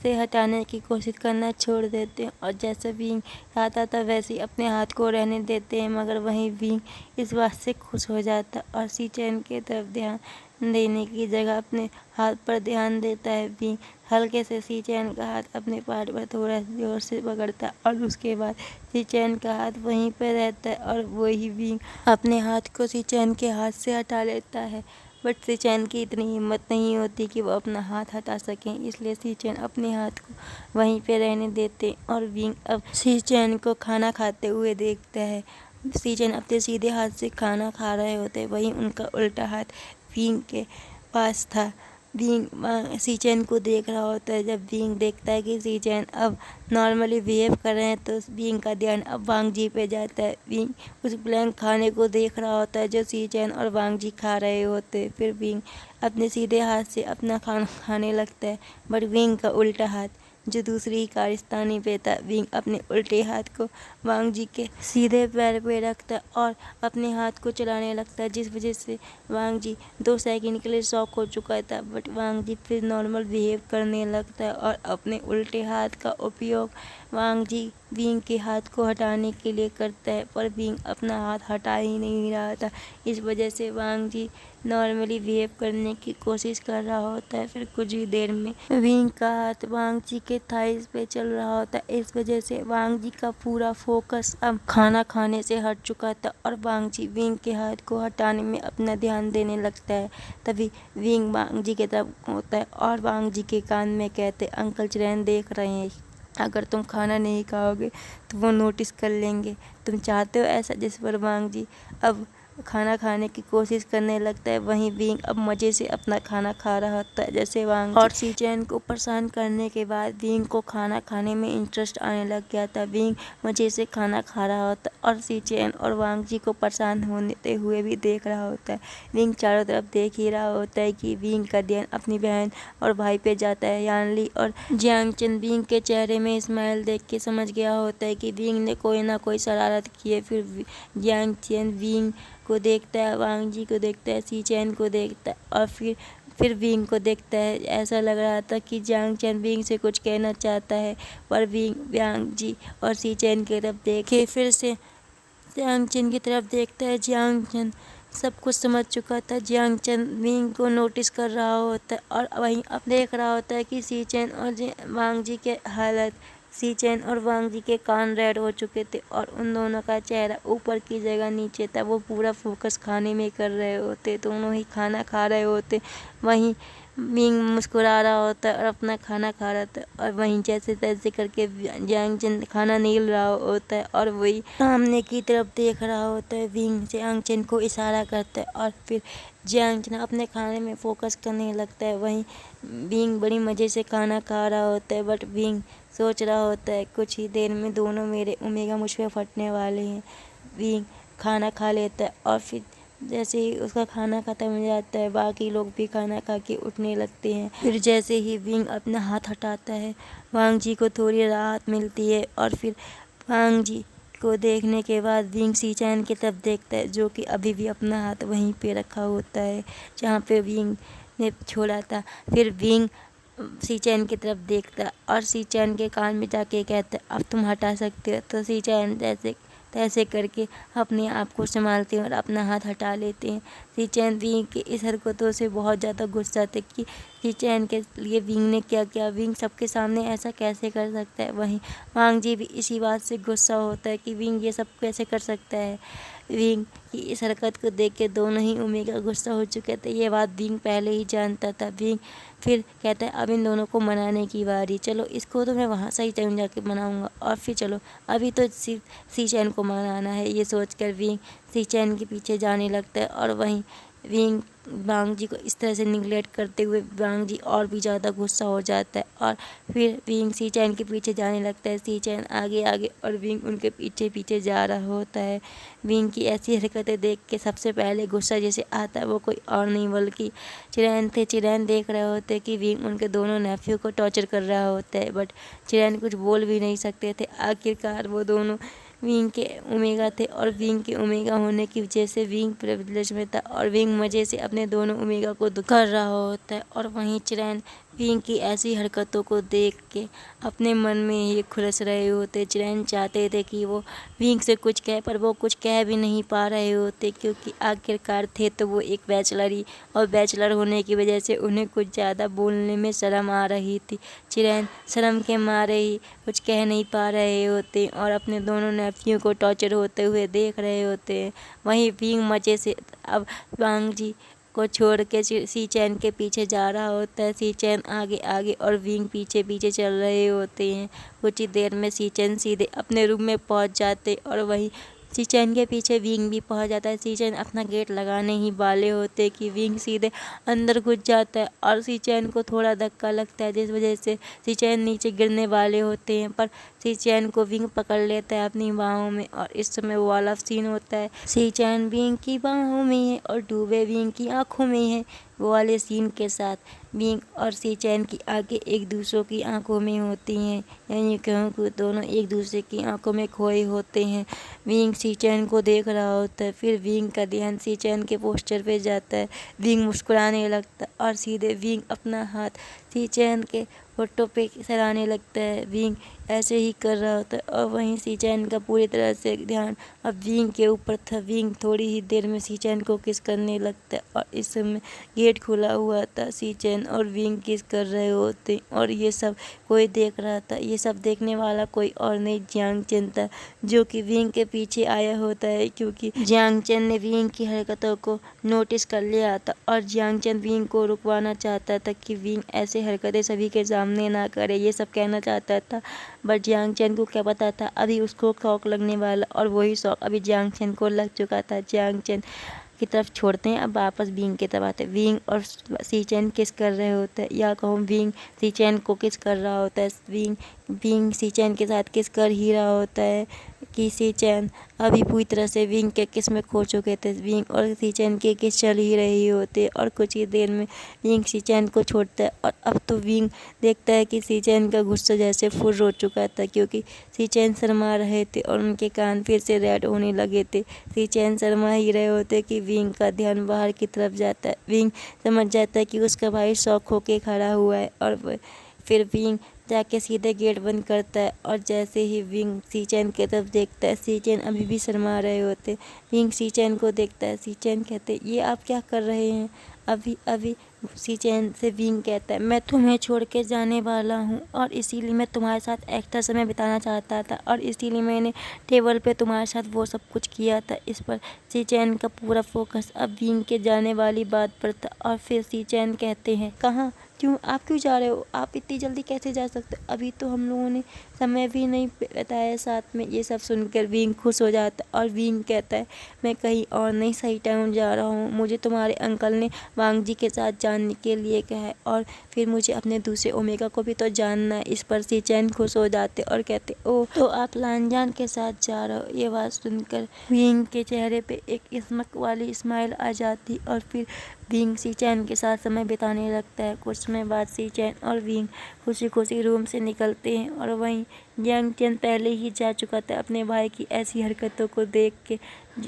से हटाने की कोशिश करना छोड़ देते हैं और जैसे विंग आता था वैसे ही अपने हाथ को रहने देते हैं, मगर वहीं विंग इस बात से खुश हो जाता और सी चैन की तरफ ध्यान देने की जगह अपने हाथ पर ध्यान देता है। विंग हल्के से सी चैन का हाथ अपने पैर पर थोड़ा जोर से पकड़ता है और उसके बाद सी चैन का हाथ वहीं पर रहता है और वही विंग अपने हाथ को सी चैन के हाथ से हटा लेता है। बट सी चैन की इतनी हिम्मत नहीं होती कि वो अपना हाथ हटा सकें, इसलिए सी चैन अपने हाथ को वहीं पे रहने देते और विंग अब सी चैन को खाना खाते हुए देखता है। सी चैन अपने सीधे हाथ से खाना खा रहे होते, वहीं उनका उल्टा हाथ विंग के पास था। विंग सी चैन को देख रहा होता है। जब विंग देखता है कि सी चैन अब नॉर्मली बिहेव कर रहे हैं तो विंग का ध्यान अब वांग जी पे जाता है। विंग उस ब्लैंक खाने को देख रहा होता है जो सी चैन और वांग जी खा रहे होते। फिर विंग अपने सीधे हाथ से अपना खाना खाने लगता है, बट विंग का उल्टा हाथ जो दूसरी ही कारस्तानी पे था, विंग अपने उल्टे हाथ को वांग जी के सीधे पैर पे रखता और अपने हाथ को चलाने लगता है, जिस वजह से वांग जी 2 सेकंड के लिए शॉक हो चुका था। बट वांग जी फिर नॉर्मल बिहेव करने लगता है और अपने उल्टे हाथ का उपयोग वांग जी विंग के हाथ को हटाने के लिए करता है, पर विंग अपना हाथ हटा ही नहीं रहा था। इस वजह से वांग जी नॉर्मली बिहेव करने की कोशिश कर रहा होता है। फिर कुछ ही देर में विंग का हाथ वांग जी के थाइस पे चल रहा होता है। इस वजह से वांग जी का पूरा फोकस अब खाना खाने से हट चुका था और वांग जी विंग के हाथ को हटाने में अपना ध्यान देने लगता है। तभी विंग वांग जी की तरफ होता है और वांग जी के कान में कहते, अंकल चिरैन देख रहे हैं, अगर तुम खाना नहीं खाओगे तो वो नोटिस कर लेंगे। तुम चाहते हो ऐसा? जिस पर वांग जी अब खाना खाने की कोशिश करने लगता है। वहीं विंग अब मज़े से अपना खाना खा रहा होता है। जैसे वांग और सी चैन को परेशान करने के बाद विंग को खाना खाने में इंटरेस्ट आने लग गया था। विंग मज़े से खाना खा रहा होता और सी चैन और वांग जी को परेशान होते हुए भी देख रहा होता है। विंग चारों तरफ देख ही रहा होता है कि विंग का ध्यान अपनी बहन और भाई पे जाता है। यानली और जियांग चन विंग के चेहरे में स्माइल देख के समझ गया होता है कि विंग ने कोई ना कोई शरारत की है। फिर जियांग चन विंग को देखता है, वांग जी को देखता है, सी चैन को देखता है और फिर विंग को देखता है। ऐसा लग रहा था कि जियांग चन विंग से कुछ कहना चाहता है, पर विंग वांग जी और सी चैन की तरफ देख के फिर से जियांग चन की तरफ देखता है। जियांग चन सब कुछ समझ चुका था। जियांग चन विंग को नोटिस कर रहा होता है और वहीं अब देख रहा होता है कि सी चैन और वांग जी के हालत, सी चैन और वांग जी के कान रेड हो चुके थे और उन दोनों का चेहरा ऊपर की जगह नीचे था। वो पूरा फोकस खाने में कर रहे होते, दोनों ही खाना खा रहे होते। वहीं विंग मुस्कुरा रहा होता है और अपना खाना खा रहा था और वहीं जैसे तैसे करके जियांग चन खाना नील रहा होता है और वही सामने की तरफ देख रहा होता है। विंग जियांग चन को इशारा करता है और फिर जियांग चन अपने खाने में फोकस करने लगता है। वहीं विंग बड़ी मज़े से खाना खा रहा होता है, बट विंग सोच रहा होता है कुछ ही देर में दोनों मेरे ओमेगा मुझ पे फटने वाले हैं। विंग खाना खा लेता है और फिर जैसे ही उसका खाना खत्म हो जाता है बाकी लोग भी खाना खा के उठने लगते हैं। फिर जैसे ही विंग अपना हाथ हटाता है वांग जी को थोड़ी राहत मिलती है और फिर वांग जी को देखने के बाद विंग सी चैन की तरफ देखता है, जो कि अभी भी अपना हाथ वहीं पे रखा होता है जहाँ पे विंग ने छोड़ा था। फिर विंग सी चैन की तरफ देखता और सी चैन के कान में जाके कहता, अब तुम हटा सकते हो। तो सी चैन जैसे तो ऐसे करके अपने आप को संभालते हैं और अपना हाथ हटा लेते हैं। सी चैन विंग की इस हरकतों से बहुत ज़्यादा गुस्सा थे कि सी चैन के लिए विंग ने क्या किया, विंग सबके सामने ऐसा कैसे कर सकता है। वहीं वांग जी भी इसी बात से गुस्सा होता है कि विंग ये सब कैसे कर सकता है। विंग की इस हरकत को देख के दोनों ही ओमेगा गुस्सा हो चुके थे। ये बात विंग पहले ही जानता था। विंग फिर कहता है अब इन दोनों को मनाने की बारी, चलो इसको तो मैं वहाँ से ही टाइम जाके मनाऊंगा और फिर चलो अभी तो सी चैन को मनाना है। ये सोचकर विंग सी चैन के पीछे जाने लगता है और वहीं विंग वांग जी को इस तरह से निगलेक्ट करते हुए वांग जी और भी ज़्यादा गुस्सा हो जाता है और फिर विंग सी चैन के पीछे जाने लगता है। सी चैन आगे आगे और विंग उनके पीछे पीछे जा रहा होता है। विंग की ऐसी हरकतें देख के सबसे पहले गुस्सा जैसे आता है वो कोई और नहीं बल्कि चिरैन थे। चिरैन देख रहे होते कि विंग उनके दोनों नेफ्यू को टॉर्चर कर रहा होता है, बट चिरैन कुछ बोल भी नहीं सकते थे। आखिरकार वो दोनों विंग के ओमेगा थे और विंग के ओमेगा होने की वजह से विंग प्रिविलेज में था और विंग मज़े से अपने दोनों ओमेगा को कर रहा होता है। और वहीं चिरैन विंग की ऐसी हरकतों को देख के अपने मन में ही खुलस रहे होते। चिरैन चाहते थे कि वो विंग से कुछ कहे पर वो कुछ कह भी नहीं पा रहे होते क्योंकि आखिरकार थे तो वो एक बैचलर ही और बैचलर होने की वजह से उन्हें कुछ ज़्यादा बोलने में शर्म आ रही थी। चिरैन शर्म के मारे ही कुछ कह नहीं पा रहे होते और अपने दोनों नेफ्यू को टॉर्चर होते हुए देख रहे होते हैं। वहीं विंग मज़े से अब वांग जी को छोड़ के सी चैन के पीछे जा रहा होता है। सी चैन आगे आगे और विंग पीछे पीछे चल रहे होते हैं। कुछ ही देर में सी चैन सीधे अपने रूम में पहुंच जाते और वहीं सी चैन के पीछे विंग भी पहुंच जाता है। सी चैन अपना गेट लगाने ही वाले होते कि विंग सीधे अंदर घुस जाता है और सी चैन को थोड़ा धक्का लगता है जिस वजह से सी चैन नीचे गिरने वाले होते हैं, पर सी चैन को विंग पकड़ लेता है अपनी बाहों में और इस समय वो वाला सीन होता है सी चैन विंग की बाहों में है और डूबे विंग की आँखों में है। वो वाले सीन के साथ विंग और सी चैन की आंखें एक दूसरों की आंखों में होती हैं, यानी कहूँ कि दोनों एक दूसरे की आंखों में खोए होते हैं। विंग सी चैन को देख रहा होता है, फिर विंग का ध्यान सी चैन के पोस्टर पे जाता है। विंग मुस्कुराने लगता है और सीधे विंग अपना हाथ सी चैन के फोटो पे सराहने लगता है। विंग ऐसे ही कर रहा होता है और वहीं सी चैन का पूरी तरह से ध्यान अब विंग के ऊपर था। विंग थोड़ी ही देर में सी चैन को किस करने लगता है और इस समय गेट खुला हुआ था। सी चैन और विंग किस कर रहे होते और ये सब कोई देख रहा था। ये सब देखने वाला कोई और नहीं जियांग चेन था जो कि विंग के पीछे आया होता है क्योंकि जियांग चेन ने विंग की हरकतों को नोटिस कर लिया था और जियांग चेन विंग को रुकवाना चाहता था कि विंग ऐसे हरकतें सभी के सामने ना करे, ये सब कहना चाहता था। बट जियांग चेन को क्या पता था अभी उसको शौक लगने वाला और वही शौक अभी जियांग चेन को लग चुका था। जियांग चेन की तरफ छोड़ते हैं, अब वापस विंग की तरफ आते हैं। विंग और सी चैन किस कर रहे होते हैं या कहूँ विंग सी चैन को किस कर रहा होता है। विंग सी चैन के साथ किस कर ही रहा होता है कि सी चैन अभी पूरी तरह से विंग के किस में खो चुके थे। विंग और सी चैन के किस चल ही रही होते और कुछ ही देर में विंग सी चैन को छोड़ता है और अब तो विंग देखता है कि सी चैन का गुस्सा जैसे फुर हो चुका था क्योंकि सी चैन शर्मा रहे थे और उनके कान फिर से रेड होने लगे थे। सी चैन शर्मा ही रहे होते कि विंग का ध्यान बाहर की तरफ जाता है। विंग समझ जाता है कि उसका भाई शौक होके खड़ा हुआ है और फिर विंग जाके सीधे गेट बंद करता है और जैसे ही विंग सी चैन की तरफ देखता है, सी चैन अभी भी शर्मा रहे होते। विंग सी चैन को देखता है, सी चैन कहते ये आप क्या कर रहे हैं अभी अभी। सी चैन से विंग कहता है मैं तुम्हें छोड़ के जाने वाला हूँ और इसीलिए मैं तुम्हारे साथ एक्स्ट्रा समय बिताना चाहता था और इसीलिए मैंने टेबल पे तुम्हारे साथ वो सब कुछ किया था। इस पर सी चैन का पूरा फोकस अब विंग के जाने वाली बात पर था और फिर सी चैन कहते हैं कहाँ, क्यों, आप क्यों जा रहे हो, आप इतनी जल्दी कैसे जा सकते, अभी तो हम लोगों ने समय भी नहीं बिताया साथ में। ये सब सुनकर विंग खुश हो जाता है और विंग कहता है मैं कहीं और नहीं सही टाइम जा रहा हूँ, मुझे तुम्हारे अंकल ने वांग जी के साथ जानने के लिए कहा है और फिर मुझे अपने दूसरे ओमेगा को भी तो जानना है। इस पर सी चैन खुश हो जाते और कहते ओ तो आप लानजान के साथ जा रहे हो। ये बात सुनकर विंग के चेहरे पे एक इस्मक वाली स्माइल आ जाती और फिर विंग सी चैन के साथ समय बिताने लगता है। कुछ समय बाद सी चैन और विंग खुशी खुशी रूम से निकलते हैं और वहीं यांग चैन पहले ही जा चुका था। अपने भाई की ऐसी हरकतों को देख के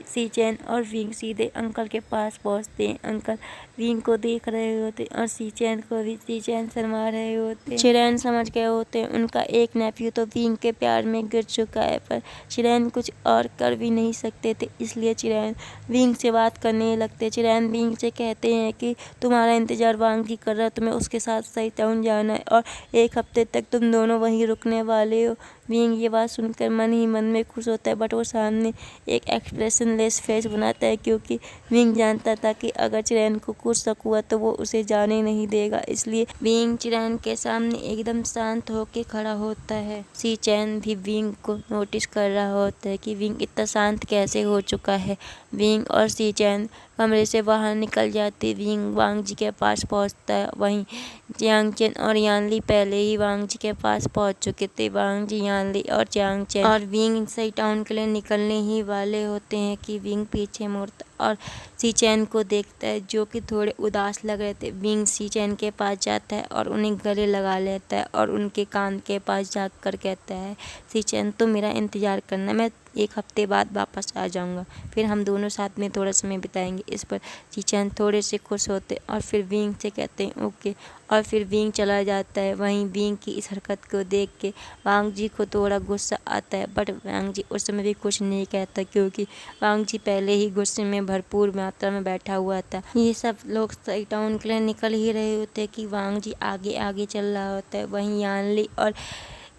सी चैन और विंग सीधे अंकल के पास पहुंचते हैं। अंकल विंग को देख रहे होते और सी चैन को भी सी चैन शर्मा रहे होते। चिरैन समझ गए होते हैं उनका एक नेफ्यू तो विंग के प्यार में गिर चुका है, पर चिरैन कुछ और कर भी नहीं सकते थे, इसलिए चिरैन विंग से बात करने लगते। चिरैन विंग से कहते हैं कि तुम्हारा इंतजार वांग जी कर रहा है, तुम्हें उसके साथ सही टाउन जाना है और 1 हफ्ते तक तुम दोनों वहीं रुकने वाले हो। विंग ये बात सुनकर मन ही मन में खुश होता है, बट वो सामने एक एक्सप्रेशनलेस फेस बनाता है, क्योंकि विंग जानता था कि अगर चिरैन को कुछ शक हुआ तो वो उसे जाने नहीं देगा। इसलिए विंग चिरैन के सामने एकदम शांत होकर खड़ा होता है। सी चैन भी विंग को नोटिस कर रहा होता है कि विंग इतना शांत कैसे हो चुका है। विंग और सी चैन कमरे से बाहर निकल जाते। विंग वांग जी के पास पहुंचता है। वहीं जियांग चेन और यानली पहले ही वांग जी के पास पहुंच चुके थे। वांग जी, यानली और जियांग चेन और विंग सही टाउन के लिए निकलने ही वाले होते हैं कि विंग पीछे मुड़ता और सी चैन को देखता है, जो कि थोड़े उदास लग रहे थे। विंग सी चैन के पास जाता है और उन्हें गले लगा लेता है और उनके कान के पास जाकर कहता है, सी चैन तुम मेरा इंतज़ार करना, मैं 1 हफ्ते बाद वापस आ जाऊंगा, फिर हम दोनों साथ में थोड़ा समय बिताएंगे। इस पर सी चैन थोड़े से खुश होते और फिर विंग से कहते हैं ओके, और फिर विंग चला जाता है। वहीं विंग की इस हरकत को देख के वांग जी को थोड़ा गुस्सा आता है, बट वांग जी उस समय भी कुछ नहीं कहता, क्योंकि वांग जी पहले ही गुस्से में भरपूर मात्रा में बैठा हुआ था। ये सब लोग सही टाउन के लिए निकल ही रहे होते कि वांग जी आगे आगे चल रहा होता है। वहीं यानली और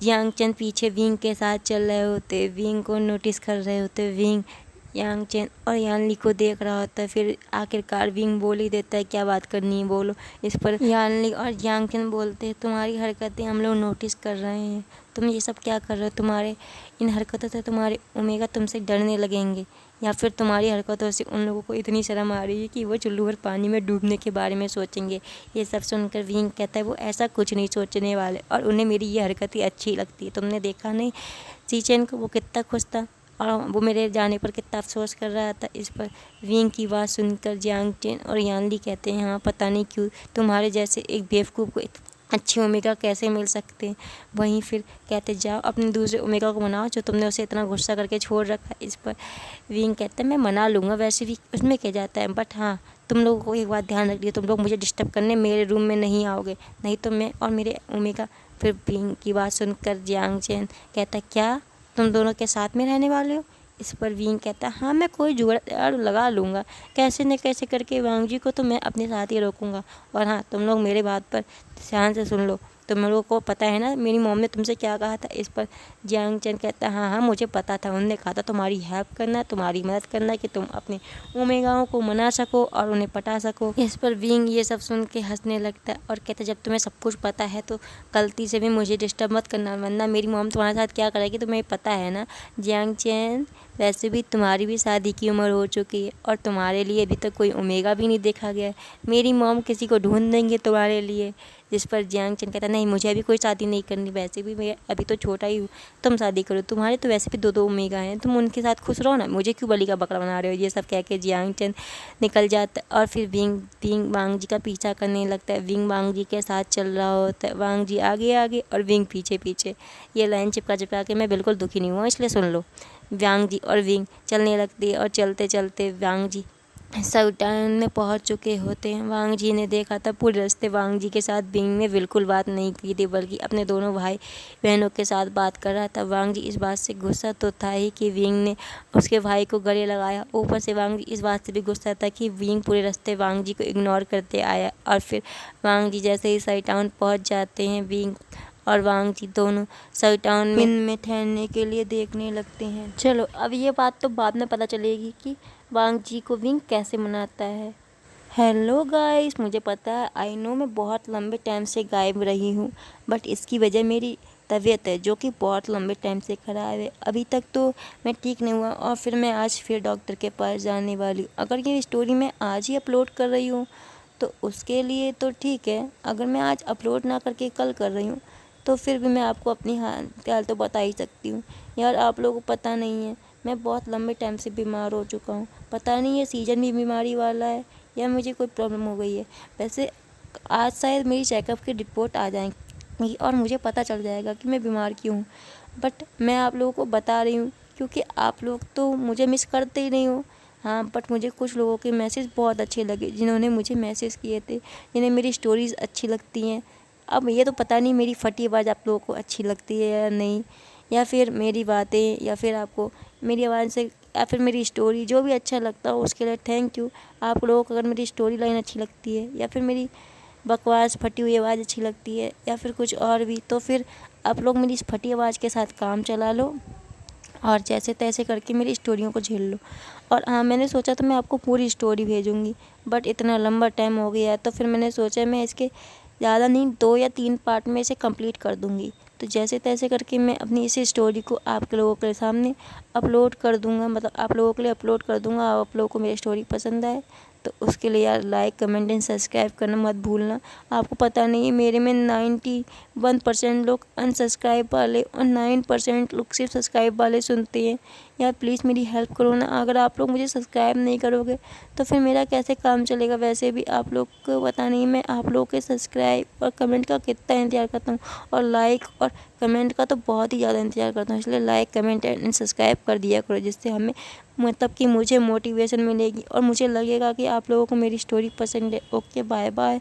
जियांग चेन पीछे विंग के साथ चल रहे होते, विंग को नोटिस कर रहे होते। विंग यांग चेन और यानली को देख रहा होता है। फिर आखिरकार विंग बोल ही देता है, क्या बात करनी है बोलो। इस पर यानली और यांग चेन बोलते हैं, तुम्हारी हरकतें हम लोग नोटिस कर रहे हैं, तुम ये सब क्या कर रहे हो, तुम्हारे इन हरकतों से तुम्हारे ओमेगा तुमसे डरने लगेंगे, या फिर तुम्हारी हरकतों से उन लोगों को इतनी शर्म आ रही है कि वो चुल्लू भर पानी में डूबने के बारे में सोचेंगे। ये सब सुनकर विंग कहता है वो ऐसा कुछ नहीं सोचने वाले और उन्हें मेरी ये हरकत ही अच्छी लगती है। तुमने देखा नहीं सी चैन को, वो कितना खुश था और वो मेरे जाने पर कितना अफसोस कर रहा था। इस पर विंग की बात सुनकर जियांग चेन और यानली कहते हैं, हाँ पता नहीं क्यों तुम्हारे जैसे एक बेवकूफ़ को अच्छी ओमेगा कैसे मिल सकते हैं। वहीं फिर कहते जाओ अपने दूसरे ओमेगा को मनाओ जो तुमने उसे इतना गुस्सा करके छोड़ रखा। इस पर विंग कहता है मैं मना लूँगा, वैसे भी उसमें क्या जाता है, बट हाँ तुम लोगों को एक बात ध्यान रखिए, तुम लोग मुझे डिस्टर्ब करने मेरे रूम में नहीं आओगे, नहीं तो मैं और मेरे ओमेगा। फिर विंग की बात सुनकर जियांग चेन कहता है क्या तुम दोनों के साथ में रहने वाले हो। इस पर विंग कहता है हाँ मैं कोई जुगाड़ लगा लूँगा, कैसे न कैसे करके वांग जी को तो मैं अपने साथ ही रोकूँगा। और हाँ तुम लोग मेरे बात पर ध्यान से सुन लो, तुम लोगों को पता है ना मेरी मॉम ने तुमसे क्या कहा था। इस पर जियांग चेन कहता है हाँ हाँ मुझे पता था, उन्होंने कहा था तुम्हारी हेल्प करना, तुम्हारी मदद करना कि तुम अपने ओमेगाओं को मना सको और उन्हें पटा सको। इस पर विंग ये सब सुन के हंसने लगता है और कहता है जब तुम्हें सब कुछ पता है तो गलती से भी मुझे डिस्टर्ब मत करना, वरना मेरी मॉम तुम्हारे साथ क्या करेगी तुम्हें पता है ना। जियांग चेन वैसे भी तुम्हारी भी शादी की उम्र हो चुकी है और तुम्हारे लिए अभी तक कोई ओमेगा भी नहीं देखा गया है, मेरी मॉम किसी को ढूंढ देंगे तुम्हारे लिए। जिस पर जियांग चेन कहता नहीं मुझे अभी कोई शादी नहीं करनी, वैसे भी मैं अभी तो छोटा ही हूँ, तुम शादी करो, तुम्हारे तो वैसे भी 2 ओमेगा हैं, तुम उनके साथ खुश रहो ना, मुझे क्यों बलि का बकरा बना रहे हो। ये सब कह के जियांग चेन निकल जाता है और फिर विंग वांग जी का पीछा करने लगता है। विंग वांग जी के साथ चल रहा होता है, वांग जी आगे आगे और विंग पीछे पीछे। ये लाइन चिपका चिपका के मैं बिल्कुल दुखी नहीं हुआ, इसलिए सुन लो। वांग जी और विंग चलने लगती है और चलते चलते वांग जी टाउन में पहुंच चुके होते हैं। वांग जी ने देखा था पूरे रास्ते वांग जी के साथ विंग ने बिल्कुल बात नहीं की थी, बल्कि अपने दोनों भाई बहनों के साथ बात कर रहा था। वांग जी इस बात से गुस्सा तो था ही कि विंग ने उसके भाई को गले लगाया, ऊपर से वांग जी इस बात से भी गुस्सा था कि विंग पूरे रास्ते वांग जी को इग्नोर करते आया। और फिर वांग जी जैसे ही सही टाउन पहुँच जाते हैं, विंग और वांग जी दोनों सही टाउन में ठहरने के लिए देखने लगते हैं। चलो अब ये बात तो बाद में पता चलेगी कि वांग जी को विंग कैसे मनाता है। हेलो गाइस, मुझे पता है आई नो मैं बहुत लंबे टाइम से गायब रही हूँ, बट इसकी वजह मेरी तबीयत है जो कि बहुत लंबे टाइम से ख़राब है। अभी तक तो मैं ठीक नहीं हुआ और फिर मैं आज फिर डॉक्टर के पास जाने वाली हूँ। अगर ये स्टोरी मैं आज ही अपलोड कर रही हूँ तो उसके लिए तो ठीक है, अगर मैं आज अपलोड ना करके कल कर रही हूँ तो फिर भी मैं आपको अपनी हाल तो बता ही सकती हूँ। यार आप लोगों को पता नहीं है मैं बहुत लंबे टाइम से बीमार हो चुका हूँ, पता नहीं ये सीजन भी बीमारी वाला है या मुझे कोई प्रॉब्लम हो गई है। वैसे आज शायद मेरी चेकअप की रिपोर्ट आ जाएगी और मुझे पता चल जाएगा कि मैं बीमार क्यों हूँ। बट मैं आप लोगों को बता रही हूँ क्योंकि आप लोग तो मुझे मिस करते ही नहीं हो। हाँ, बट मुझे कुछ लोगों के मैसेज बहुत अच्छे लगे जिन्होंने मुझे मैसेज किए थे, जिन्हें मेरी स्टोरीज़ अच्छी लगती हैं। अब ये तो पता नहीं मेरी फटी आवाज़ आप लोगों को अच्छी लगती है या नहीं, या फिर मेरी बातें, या फिर आपको मेरी आवाज़ से, या फिर मेरी स्टोरी, जो भी अच्छा लगता हो उसके लिए थैंक यू। आप लोगों को अगर मेरी स्टोरी लाइन अच्छी लगती है, या फिर मेरी बकवास फटी हुई आवाज़ अच्छी लगती है, या फिर कुछ और भी, तो फिर आप लोग मेरी इस फटी आवाज़ के साथ काम चला लो और जैसे तैसे करके मेरी स्टोरियों को झेल लो। और हाँ, मैंने सोचा था मैं आपको पूरी स्टोरी भेजूँगी, बट इतना लंबा टाइम हो गया है, तो फिर मैंने सोचा मैं इसके ज़्यादा नहीं 2 या 3 पार्ट में इसे कंप्लीट कर दूँगी। तो जैसे तैसे करके मैं अपनी इस स्टोरी को आप लोगों के सामने अपलोड कर दूँगा, मतलब आप लोगों के लिए अपलोड कर दूँगा। आप लोगों को मेरी स्टोरी पसंद आए तो उसके लिए यार लाइक, कमेंट एंड सब्सक्राइब करना मत भूलना। आपको पता नहीं है मेरे में 91% लोग अनसब्सक्राइब वाले और 9% लोग सिर्फ सब्सक्राइब वाले सुनते हैं। यार प्लीज़ मेरी हेल्प करो ना। अगर आप लोग मुझे सब्सक्राइब नहीं करोगे तो फिर मेरा कैसे काम चलेगा। वैसे भी आप लोग को पता नहीं मैं आप लोगों के सब्सक्राइब और कमेंट का कितना इंतज़ार करता हूँ, और लाइक और कमेंट का तो बहुत ही ज़्यादा इंतज़ार करता हूँ। इसलिए लाइक, कमेंट एंड सब्सक्राइब कर दिया करो, जिससे हमें मतलब कि मुझे मोटिवेशन मिलेगी और मुझे लगेगा कि आप लोगों को मेरी स्टोरी पसंद है। Okay, bye bye.